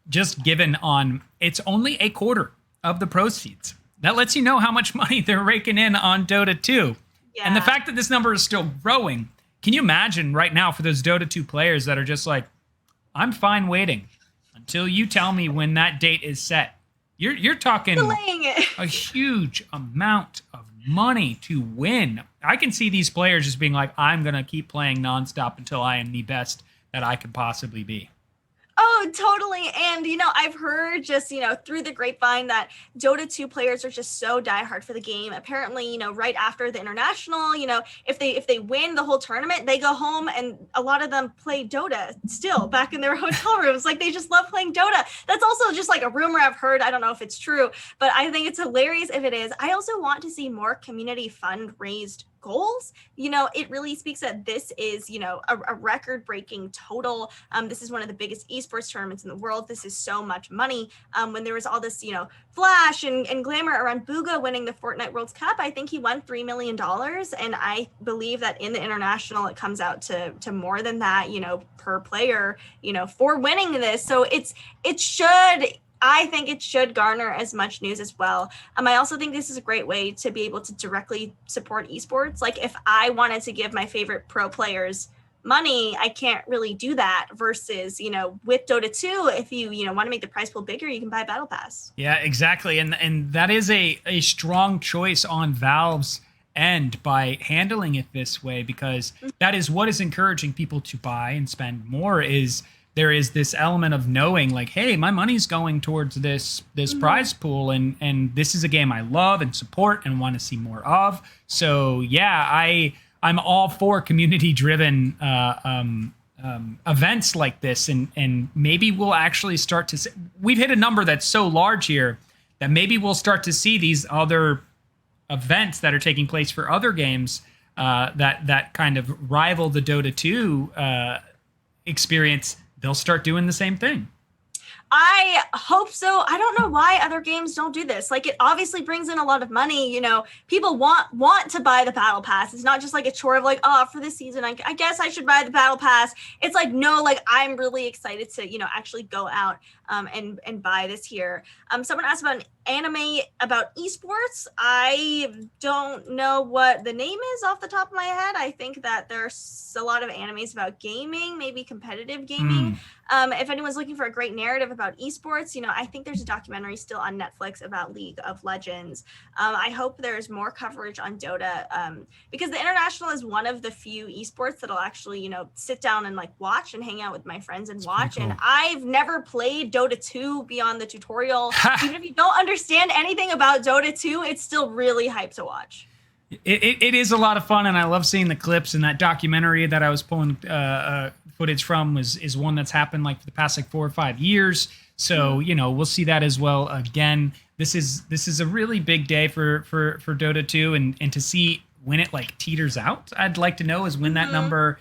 just given on, it's only a quarter of the proceeds. That lets you know how much money they're raking in on Dota 2. Yeah. And the fact that this number is still growing, can you imagine right now for those Dota 2 players that are just like, I'm fine waiting until you tell me when that date is set. You're talking a huge amount of money to win. I can see these players just being like, I'm going to keep playing nonstop until I am the best that I could possibly be. Oh, totally. And, I've heard just, through the grapevine that Dota 2 players are just so diehard for the game. Apparently, right after the International, if they win the whole tournament, they go home and a lot of them play Dota still back in their hotel rooms. Like, they just love playing Dota. That's also just like a rumor I've heard. I don't know if it's true, but I think it's hilarious if it is. I also want to see more community fund-raised goals. It really speaks that this is, a record-breaking total. This is one of the biggest esports tournaments in the world. This is so much money. When there was all this, flash and glamour around Bugha winning the Fortnite World Cup, I think he won $3 million. And I believe that in the International, it comes out to more than that, per player, for winning this. So I think it should garner as much news as well. I also think this is a great way to be able to directly support esports. Like, if I wanted to give my favorite pro players money, I can't really do that versus, with Dota 2, if you, want to make the prize pool bigger, you can buy Battle Pass. Yeah, exactly. And that is a strong choice on Valve's end by handling it this way, because that is what is encouraging people to buy and spend more. Is there is this element of knowing, like, hey, my money's going towards this prize pool, and this is a game I love and support and want to see more of. So yeah, I'm all for community-driven events like this, and maybe we'll actually start to see, we've hit a number that's so large here that maybe we'll start to see these other events that are taking place for other games that kind of rival the Dota 2 experience. They'll start doing the same thing. I hope so. I don't know why other games don't do this. Like, it obviously brings in a lot of money. People want to buy the Battle Pass. It's not just like a chore of like, oh, for this season, I guess I should buy the Battle Pass. It's like, no, like, I'm really excited to, actually go out and buy this here. Someone asked about an anime about esports. I don't know what the name is off the top of my head. I think that there's a lot of animes about gaming, maybe competitive gaming. If anyone's looking for a great narrative about esports, I think there's a documentary still on Netflix about League of Legends. I hope there's more coverage on Dota, because the International is one of the few esports that'll actually, sit down and like watch and hang out with my friends and watch. Cool. And I've never played Dota 2 beyond the tutorial. Even if you don't understand anything about Dota 2, it's still really hype to watch. It is a lot of fun, and I love seeing the clips. And that documentary that I was pulling footage from is one that's happened like for the past 4 or 5 years. So we'll see that as well. Again, this is a really big day for Dota 2, and to see when it like teeters out, I'd like to know is when that number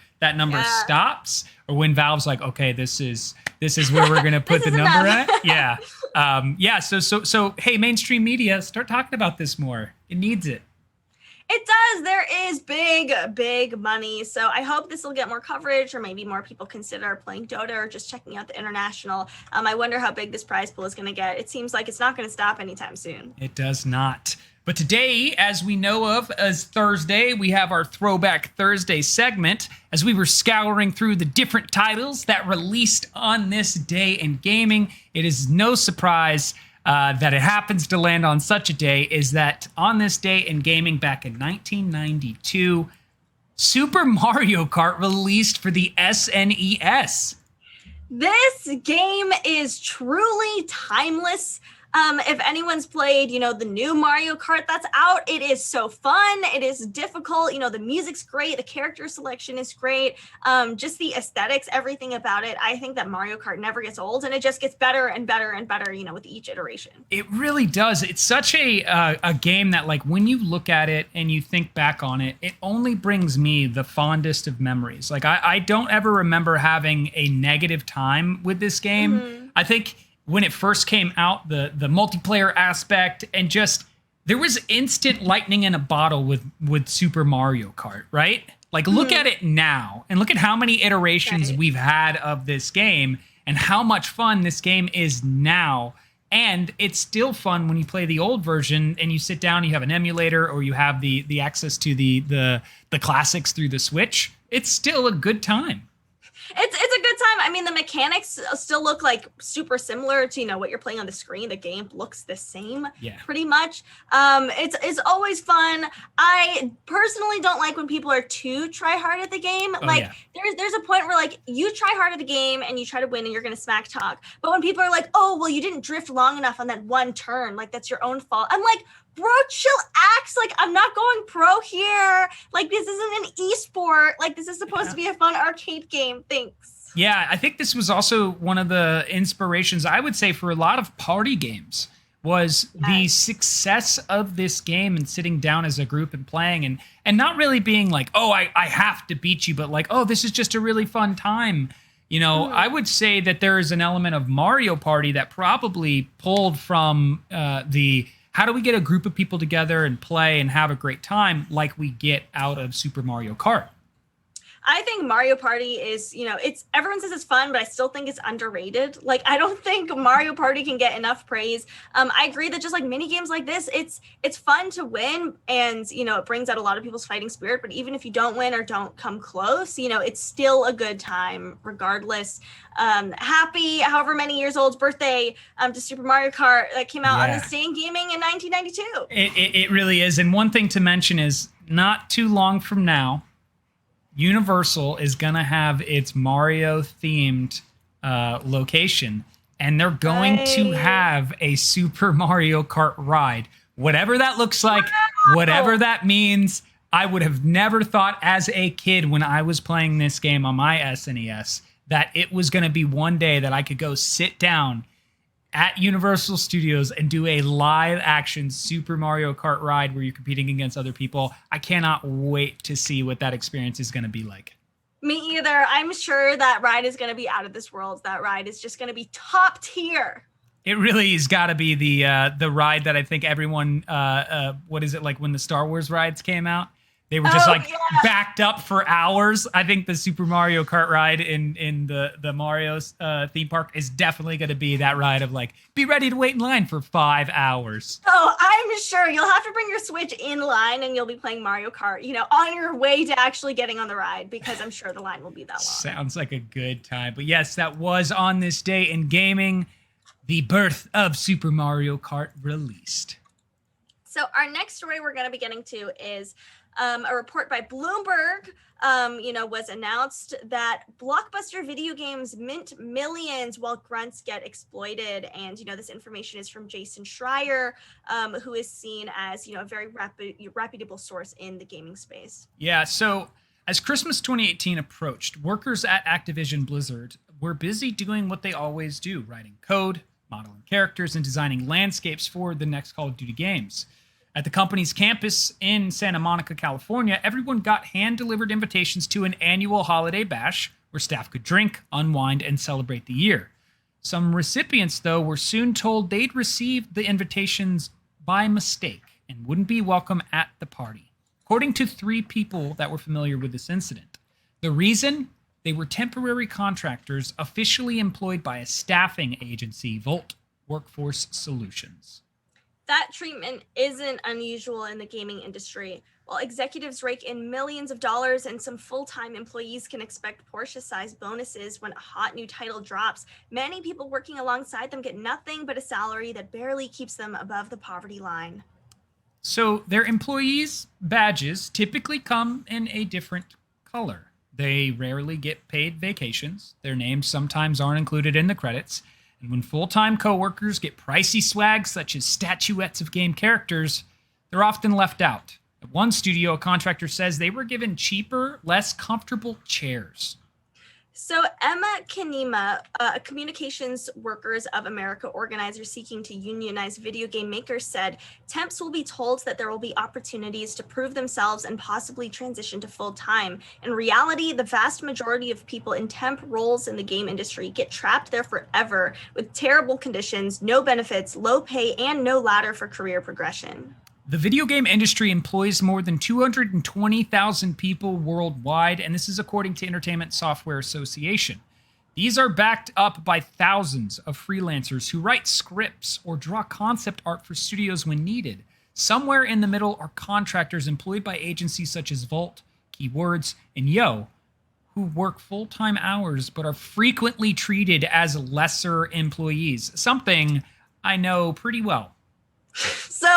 stops, or when Valve's like, okay, this is where we're gonna put the number at. Yeah. So hey, mainstream media, start talking about this more. It needs it. It does. There is big money. So I hope this will get more coverage, or maybe more people consider playing Dota or just checking out the International. I wonder how big this prize pool is going to get. It seems like it's not going to stop anytime soon. It does not. But today, as we know of as Thursday, we have our Throwback Thursday segment, as we were scouring through the different titles that released on this day in gaming. It is no surprise that it happens to land on such a day, is that on this day in gaming back in 1992, Super Mario Kart released for the SNES. This game is truly timeless. If anyone's played, the new Mario Kart that's out, it is so fun. It is difficult. The music's great. The character selection is great. Just the aesthetics, everything about it. I think that Mario Kart never gets old, and it just gets better and better and better, with each iteration. It really does. It's such a game that, like, when you look at it and you think back on it, it only brings me the fondest of memories. Like, I don't ever remember having a negative time with this game. Mm-hmm. I think when it first came out, the multiplayer aspect and just there was instant lightning in a bottle with Super Mario Kart, right? Like, look at it now and look at how many iterations we've had of this game and how much fun this game is now. And it's still fun when you play the old version and you sit down, you have an emulator or you have the access to the classics through the Switch. It's still a good time. It's a good time. I mean, the mechanics still look like super similar to what you're playing on the screen. The game looks the same, pretty much. It's always fun. I personally don't like when people are too try hard at the game. There's a point where like you try hard at the game and you try to win and you're gonna smack talk. But when people are like, oh well, you didn't drift long enough on that one turn, like that's your own fault. I'm like, bro, chillax. Like, I'm not going pro here. Like, this isn't an esport. Like, this is supposed to be a fun arcade game. Thanks. Yeah, I think this was also one of the inspirations, I would say, for a lot of party games was the success of this game and sitting down as a group and playing and not really being like, oh, I have to beat you, but like, oh, this is just a really fun time. I would say that there is an element of Mario Party that probably pulled from the how do we get a group of people together and play and have a great time like we get out of Super Mario Kart? I think Mario Party is, everyone says it's fun, but I still think it's underrated. Like, I don't think Mario Party can get enough praise. I agree that just like mini games like this, it's fun to win and, it brings out a lot of people's fighting spirit. But even if you don't win or don't come close, it's still a good time regardless. Happy however many years old's birthday to Super Mario Kart that came out on this day in gaming in 1992. It really is. And one thing to mention is not too long from now, Universal is going to have its Mario-themed location, and they're going to have a Super Mario Kart ride. Whatever that looks like, whatever that means, I would have never thought as a kid when I was playing this game on my SNES that it was going to be one day that I could go sit down at Universal Studios and do a live action Super Mario Kart ride where you're competing against other people. I cannot wait to see what that experience is going to be like. Me either. I'm sure that ride is going to be out of this world. That ride is just going to be top tier. It really has got to be the ride that I think everyone, what is it, like when the Star Wars rides came out? They were just backed up for hours. I think the Super Mario Kart ride in the Mario's theme park is definitely going to be that ride of like, be ready to wait in line for 5 hours. Oh, I'm sure you'll have to bring your Switch in line and you'll be playing Mario Kart, on your way to actually getting on the ride because I'm sure the line will be that long. Sounds like a good time. But yes, that was on this day in gaming, the birth of Super Mario Kart released. So our next story we're going to be getting to is a report by Bloomberg, was announced that Blockbuster Video Games mint millions while grunts get exploited. And, this information is from Jason Schreier, who is seen as, a very reputable source in the gaming space. Yeah, so as Christmas 2018 approached, workers at Activision Blizzard were busy doing what they always do, writing code, modeling characters, and designing landscapes for the next Call of Duty games. At the company's campus in Santa Monica, California, everyone got hand-delivered invitations to an annual holiday bash where staff could drink, unwind, and celebrate the year. Some recipients, though, were soon told they'd received the invitations by mistake and wouldn't be welcome at the party, according to 3 people that were familiar with this incident. The reason? They were temporary contractors officially employed by a staffing agency, Volt Workforce Solutions. That treatment isn't unusual in the gaming industry. While executives rake in millions of dollars and some full-time employees can expect Porsche-sized bonuses when a hot new title drops, many people working alongside them get nothing but a salary that barely keeps them above the poverty line. So their employees' badges typically come in a different color. They rarely get paid vacations. Their names sometimes aren't included in the credits. And when full-time coworkers get pricey swag such as statuettes of game characters, they're often left out. At one studio, a contractor says they were given cheaper, less comfortable chairs. So Emma Kanema, a Communications Workers of America organizer seeking to unionize video game makers, said temps will be told that there will be opportunities to prove themselves and possibly transition to full-time. In reality, the vast majority of people in temp roles in the game industry get trapped there forever with terrible conditions, no benefits, low pay, and no ladder for career progression. The video game industry employs more than 220,000 people worldwide, and this is according to Entertainment Software Association. These are backed up by thousands of freelancers who write scripts or draw concept art for studios when needed. Somewhere in the middle are contractors employed by agencies such as Volt, Keywords, and Yo, who work full-time hours but are frequently treated as lesser employees, something I know pretty well. So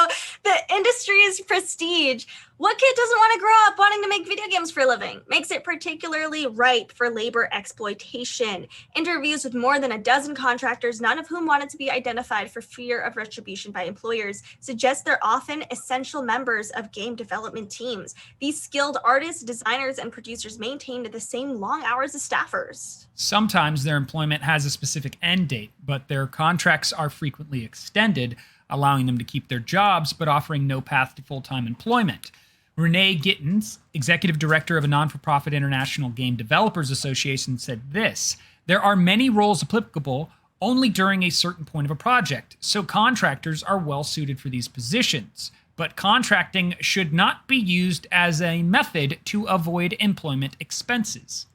the industry's prestige. What kid doesn't want to grow up wanting to make video games for a living? Makes it particularly ripe for labor exploitation. Interviews with more than a dozen contractors, none of whom wanted to be identified for fear of retribution by employers, suggest they're often essential members of game development teams. These skilled artists, designers, and producers maintained the same long hours as staffers. Sometimes their employment has a specific end date, but their contracts are frequently extended, allowing them to keep their jobs but offering no path to full-time employment. Renee Gittins, executive director of a non-for-profit International Game Developers Association, said this: "There are many roles applicable only during a certain point of a project, so contractors are well suited for these positions. But contracting should not be used as a method to avoid employment expenses."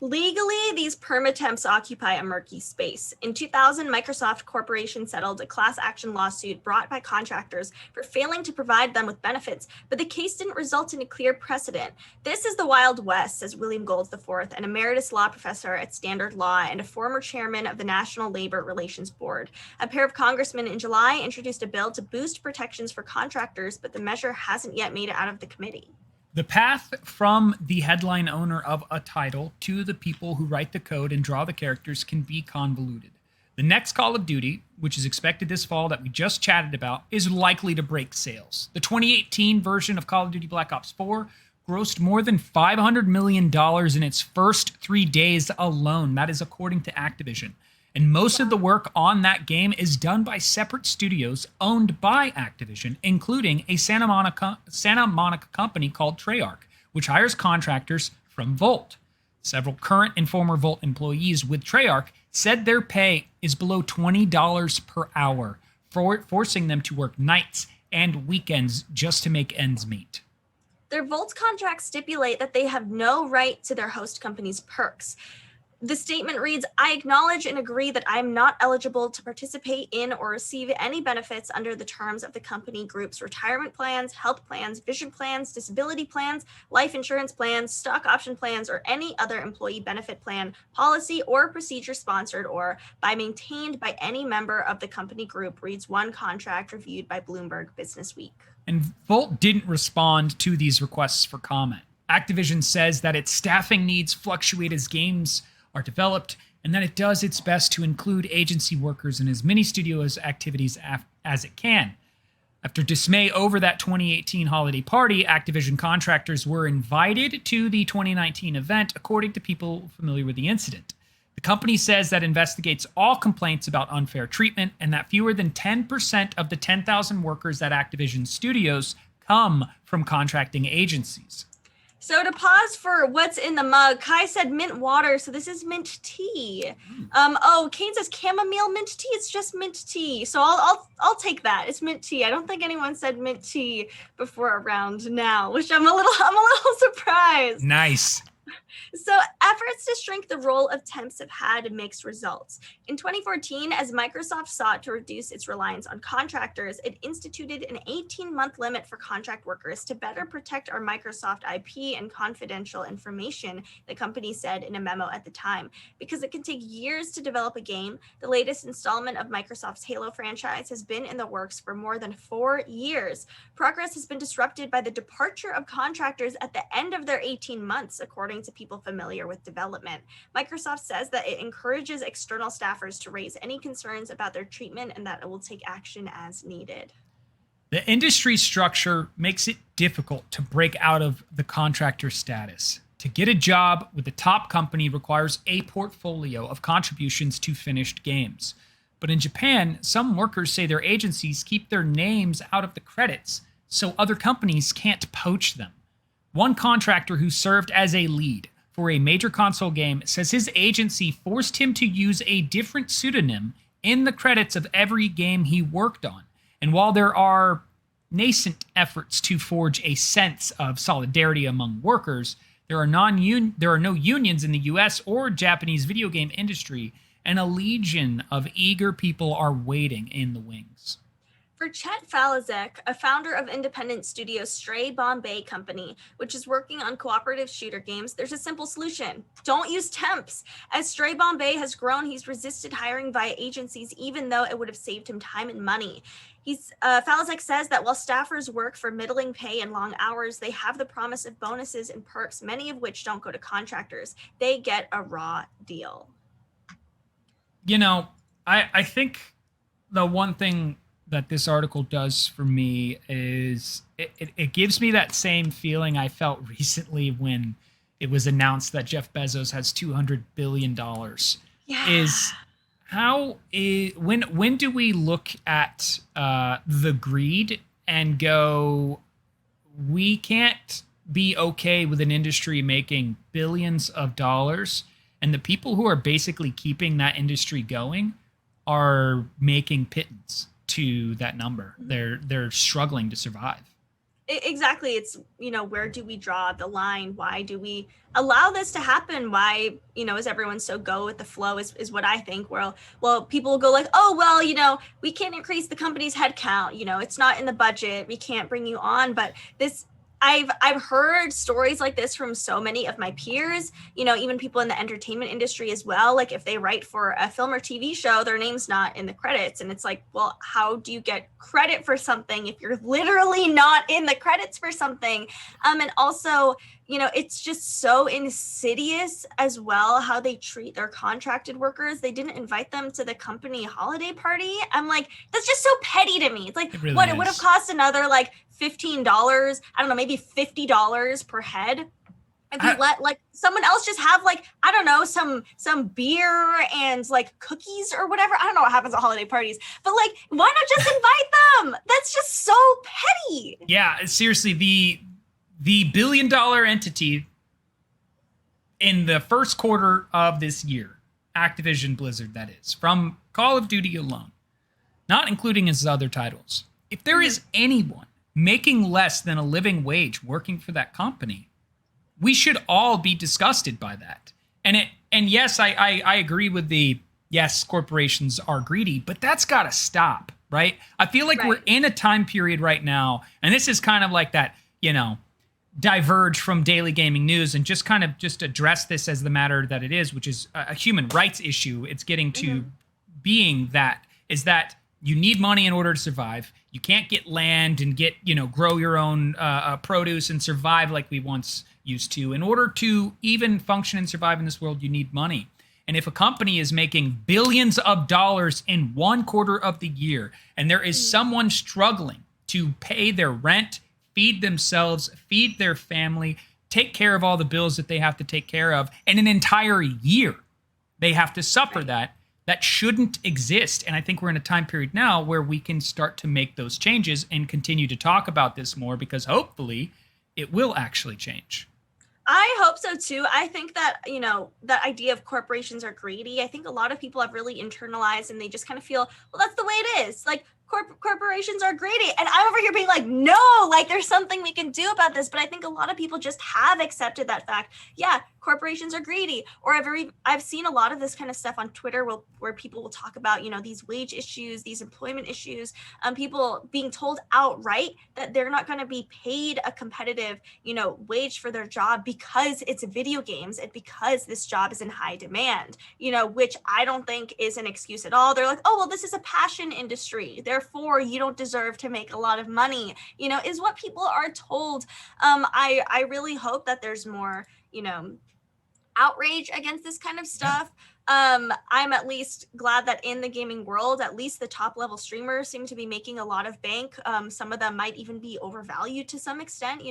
Legally, these permatemps occupy a murky space. In 2000, Microsoft Corporation settled a class action lawsuit brought by contractors for failing to provide them with benefits, but the case didn't result in a clear precedent. This is the Wild West, says William Golds IV, an emeritus law professor at Standard Law and a former chairman of the National Labor Relations Board. A pair of congressmen in July introduced a bill to boost protections for contractors, but the measure hasn't yet made it out of the committee. The path from the headline owner of a title to the people who write the code and draw the characters can be convoluted. The next Call of Duty, which is expected this fall that we just chatted about, is likely to break sales. The 2018 version of Call of Duty Black Ops 4 grossed more than $500 million in its first 3 days alone. That is according to Activision. And most of the work on that game is done by separate studios owned by Activision, including a Santa Monica company called Treyarch, which hires contractors from Volt. Several current and former Volt employees with Treyarch said their pay is below $20 per hour, forcing them to work nights and weekends just to make ends meet. Their Volt contracts stipulate that they have no right to their host company's perks. The statement reads, "I acknowledge and agree that I am not eligible to participate in or receive any benefits under the terms of the company group's retirement plans, health plans, vision plans, disability plans, life insurance plans, stock option plans, or any other employee benefit plan, policy, or procedure sponsored or by maintained by any member of the company group," reads one contract reviewed by Bloomberg Businessweek. And Volt didn't respond to these requests for comment. Activision says that its staffing needs fluctuate as games are developed, and that it does its best to include agency workers in as many studios activities as it can. After dismay over that 2018 holiday party, Activision contractors were invited to the 2019 event, according to people familiar with the incident. The company says that investigates all complaints about unfair treatment and that fewer than 10% of the 10,000 workers at Activision studios come from contracting agencies. So to pause for what's in the mug, Kai said mint water, so this is mint tea. Kane says chamomile mint tea. It's just mint tea. So I'll take that. It's mint tea. I don't think anyone said mint tea before around now, which I'm a little surprised. Nice. So efforts to shrink the role of temps have had mixed results. In 2014, as Microsoft sought to reduce its reliance on contractors, it instituted an 18-month limit for contract workers to better protect our Microsoft IP and confidential information, the company said in a memo at the time. Because it can take years to develop a game, the latest installment of Microsoft's Halo franchise has been in the works for more than 4 years. Progress has been disrupted by the departure of contractors at the end of their 18 months, according catering to people familiar with development. Microsoft says that it encourages external staffers to raise any concerns about their treatment and that it will take action as needed. The industry structure makes it difficult to break out of the contractor status. To get a job with a top company requires a portfolio of contributions to finished games. But in Japan, some workers say their agencies keep their names out of the credits, so other companies can't poach them. One contractor who served as a lead for a major console game says his agency forced him to use a different pseudonym in the credits of every game he worked on. And while there are nascent efforts to forge a sense of solidarity among workers, there are no unions in the US or Japanese video game industry, and a legion of eager people are waiting in the wings. For Chet Falazek, a founder of independent studio Stray Bombay Company, which is working on cooperative shooter games, there's a simple solution. Don't use temps. As Stray Bombay has grown, he's resisted hiring via agencies, even though it would have saved him time and money. Falazek says that while staffers work for middling pay and long hours, they have the promise of bonuses and perks, many of which don't go to contractors. They get a raw deal. You know, I think the one thing that this article does for me is it gives me that same feeling I felt recently when it was announced that Jeff Bezos has $200 billion. Yeah. When do we look at the greed and go, we can't be okay with an industry making billions of dollars, and the people who are basically keeping that industry going are making pittance to that number. They're struggling to survive. Exactly. It's, where do we draw the line? Why do we allow this to happen? Why, is everyone so go with the flow is what I think. Well, people will go like, oh, well, we can't increase the company's headcount. It's not in the budget. We can't bring you on. But I've heard stories like this from so many of my peers, even people in the entertainment industry as well. Like if they write for a film or TV show, their name's not in the credits. And it's like, well, how do you get credit for something if you're literally not in the credits for something? And also, it's just so insidious as well how they treat their contracted workers. They didn't invite them to the company holiday party. I'm like, that's just so petty to me. It's like, it would have cost another like $15, I don't know, maybe $50 per head. If you let like someone else just have like, I don't know, some beer and like cookies or whatever. I don't know what happens at holiday parties, but like, why not just invite them? That's just so petty. Yeah, seriously, the $1 billion entity in the first quarter of this year, Activision Blizzard, that is, from Call of Duty alone, not including his other titles. If there is anyone making less than a living wage working for that company, we should all be disgusted by that. And yes, I agree with yes, corporations are greedy, but that's got to stop, right? I feel like we're in a time period right now, and this is kind of like that, diverge from daily gaming news and just kind of just address this as the matter that it is, which is a human rights issue. It's getting to being that you need money in order to survive. You can't get land and grow your own produce and survive like we once used to. In order to even function and survive in this world, you need money. And if a company is making billions of dollars in one quarter of the year, and there is someone struggling to pay their rent, feed themselves, feed their family, take care of all the bills that they have to take care of, and an entire year they have to suffer that shouldn't exist. And I think we're in a time period now where we can start to make those changes and continue to talk about this more, because hopefully it will actually change. I hope so too. I think that, that idea of corporations are greedy, I think a lot of people have really internalized and they just kind of feel, well, that's the way it is. Like corporations are greedy. And I'm over here being like, no, like there's something we can do about this. But I think a lot of people just have accepted that fact. Yeah, corporations are greedy. Or I've seen a lot of this kind of stuff on Twitter where people will talk about, these wage issues, these employment issues, people being told outright that they're not going to be paid a competitive, wage for their job because it's video games and because this job is in high demand, which I don't think is an excuse at all. They're like, oh, well, this is a passion industry. therefore you don't deserve to make a lot of money, is what people are told. I really hope that there's more, outrage against this kind of stuff. I'm at least glad that in the gaming world, at least the top level streamers seem to be making a lot of bank. Some of them might even be overvalued to some extent,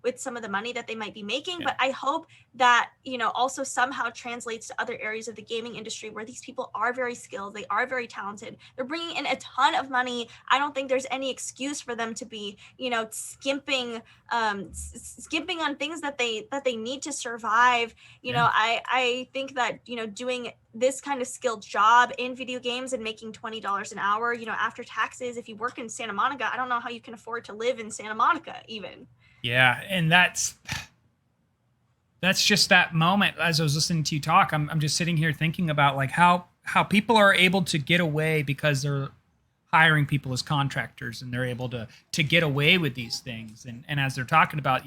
with some of the money that they might be making. But I hope that, also somehow translates to other areas of the gaming industry where these people are very skilled. They are very talented. They're bringing in a ton of money. I don't think there's any excuse for them to be, skimping on things that they need to survive. I think that, doing this kind of skilled job in video games and making $20 an hour, after taxes, if you work in Santa Monica, I don't know how you can afford to live in Santa Monica even. Yeah, and that's just that moment. As I was listening to you talk, I'm just sitting here thinking about like how people are able to get away because they're hiring people as contractors, and they're able to get away with these things. And as they're talking about,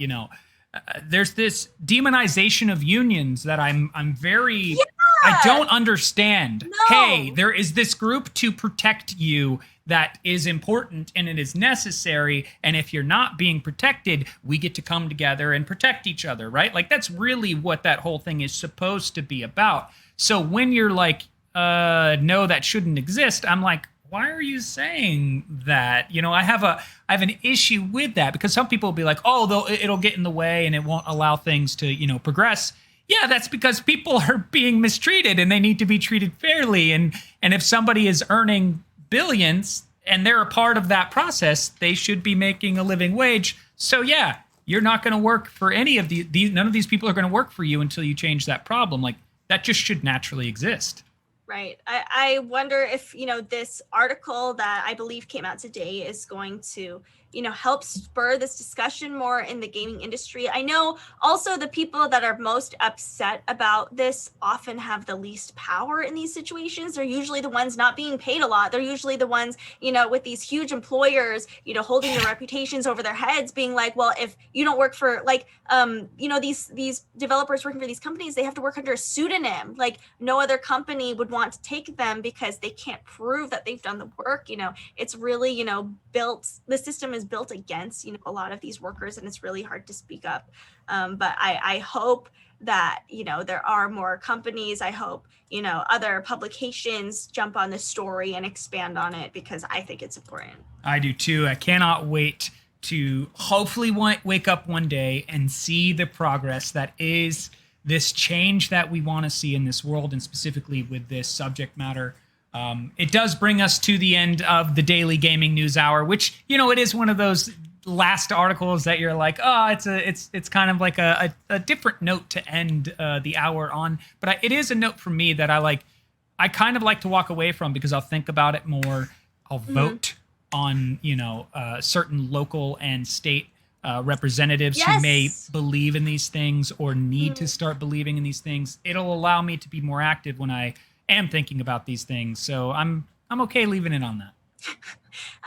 there's this demonization of unions that I'm very I don't understand. No. Hey, there is this group to protect you that is important and it is necessary. And if you're not being protected, we get to come together and protect each other, right? Like that's really what that whole thing is supposed to be about. So when you're like, no, that shouldn't exist, I'm like, why are you saying that? I have an issue with that, because some people will be like, oh, it'll get in the way and it won't allow things to, progress. Yeah, that's because people are being mistreated and they need to be treated fairly. And if somebody is earning billions and they're a part of that process, they should be making a living wage. So yeah, you're not going to work for any of these. None of these people are going to work for you until you change that problem. Like that just should naturally exist. Right. I wonder if, this article that I believe came out today is going to, help spur this discussion more in the gaming industry. I know also the people that are most upset about this often have the least power in these situations. They're usually the ones not being paid a lot. They're usually the ones, with these huge employers, holding their reputations over their heads, being like, well, if you don't work for these developers working for these companies, they have to work under a pseudonym. Like no other company would want to take them because they can't prove that they've done the work. It's really, the system is built against, a lot of these workers, and it's really hard to speak up. But I hope that, there are more companies. I hope, other publications jump on this story and expand on it, because I think it's important. I do too. I cannot wait to hopefully wake up one day and see the progress that is this change that we want to see in this world, and specifically with this subject matter. It does bring us to the end of the Daily Gaming News Hour, which, it is one of those last articles that you're like, oh, it's kind of like a different note to end the hour on. But it is a note for me that I kind of like to walk away from, because I'll think about it more. I'll vote on, certain local and state representatives who may believe in these things or need to start believing in these things. It'll allow me to be more active when I am thinking about these things. So I'm okay leaving it on that.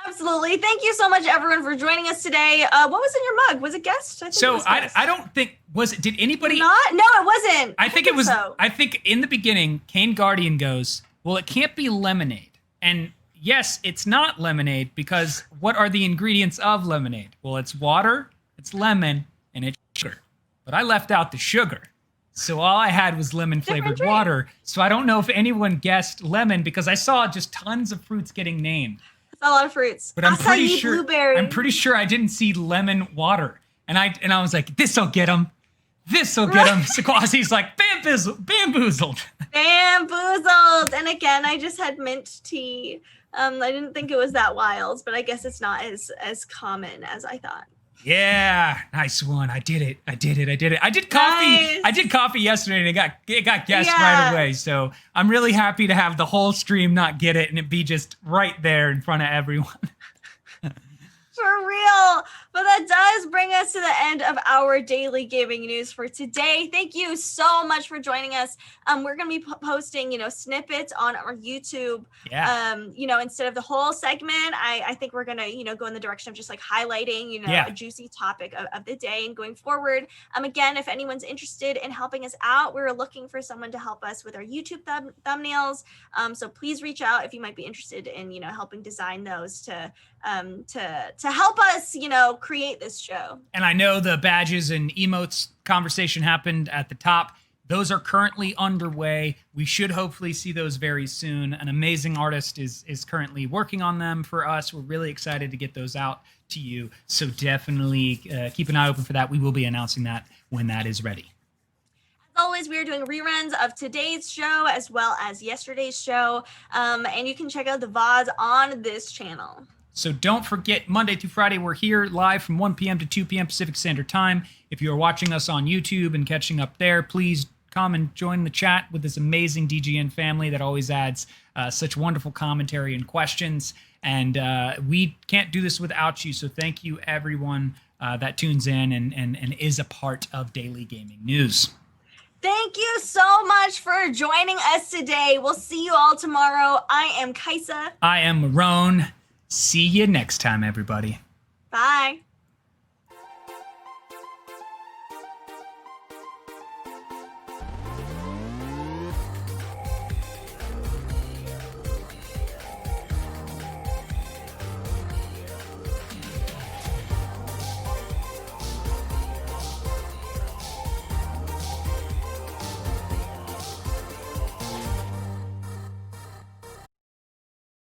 Absolutely. Thank you so much, everyone, for joining us today. What was in your mug? Was it guest? I don't think, did anybody? Not? No, it wasn't. I think it was, so. I think in the beginning, Kane Guardian goes, well, it can't be lemonade. And yes, it's not lemonade, because what are the ingredients of lemonade? Well, it's water, it's lemon, and it's sugar. But I left out the sugar. So all I had was lemon-flavored water. So I don't know if anyone guessed lemon, because I saw just tons of fruits getting named. That's a lot of fruits. But I'm pretty sure I didn't see lemon water. And I was like, this'll get him. This'll get him. So Quasi's like, bamboozled. Bamboozled. And again, I just had mint tea. I didn't think it was that wild, but I guess it's not as common as I thought. Yeah, nice one. I did it. I did coffee. Nice. I did coffee yesterday, and it got guessed right away. So I'm really happy to have the whole stream not get it, and it be just right there in front of everyone. For real. But that does bring us to the end of our daily gaming news for today. Thank you so much for joining us. We're going to be posting, snippets on our YouTube. Yeah. Instead of the whole segment, I think we're going to, go in the direction of just like highlighting, a juicy topic of the day and going forward. Again, if anyone's interested in helping us out, we're looking for someone to help us with our YouTube thumbnails. So please reach out if you might be interested in, helping design those to help us, create this show. And I know the badges and emotes conversation happened at the top. Those are currently underway. We should hopefully see those very soon. An amazing artist is currently working on them for us. We're really excited to get those out to you. So definitely keep an eye open for that. We will be announcing that when that is ready. As always, we are doing reruns of today's show as well as yesterday's show. And you can check out the VODs on this channel. So don't forget, Monday through Friday, we're here live from 1 p.m. to 2 p.m. Pacific Standard Time. If you are watching us on YouTube and catching up there, please come and join the chat with this amazing DGN family that always adds such wonderful commentary and questions. And we can't do this without you. So thank you, everyone that tunes in and is a part of Daily Gaming News. Thank you so much for joining us today. We'll see you all tomorrow. I am Kaisa. I am Marrone. See you next time, everybody. Bye.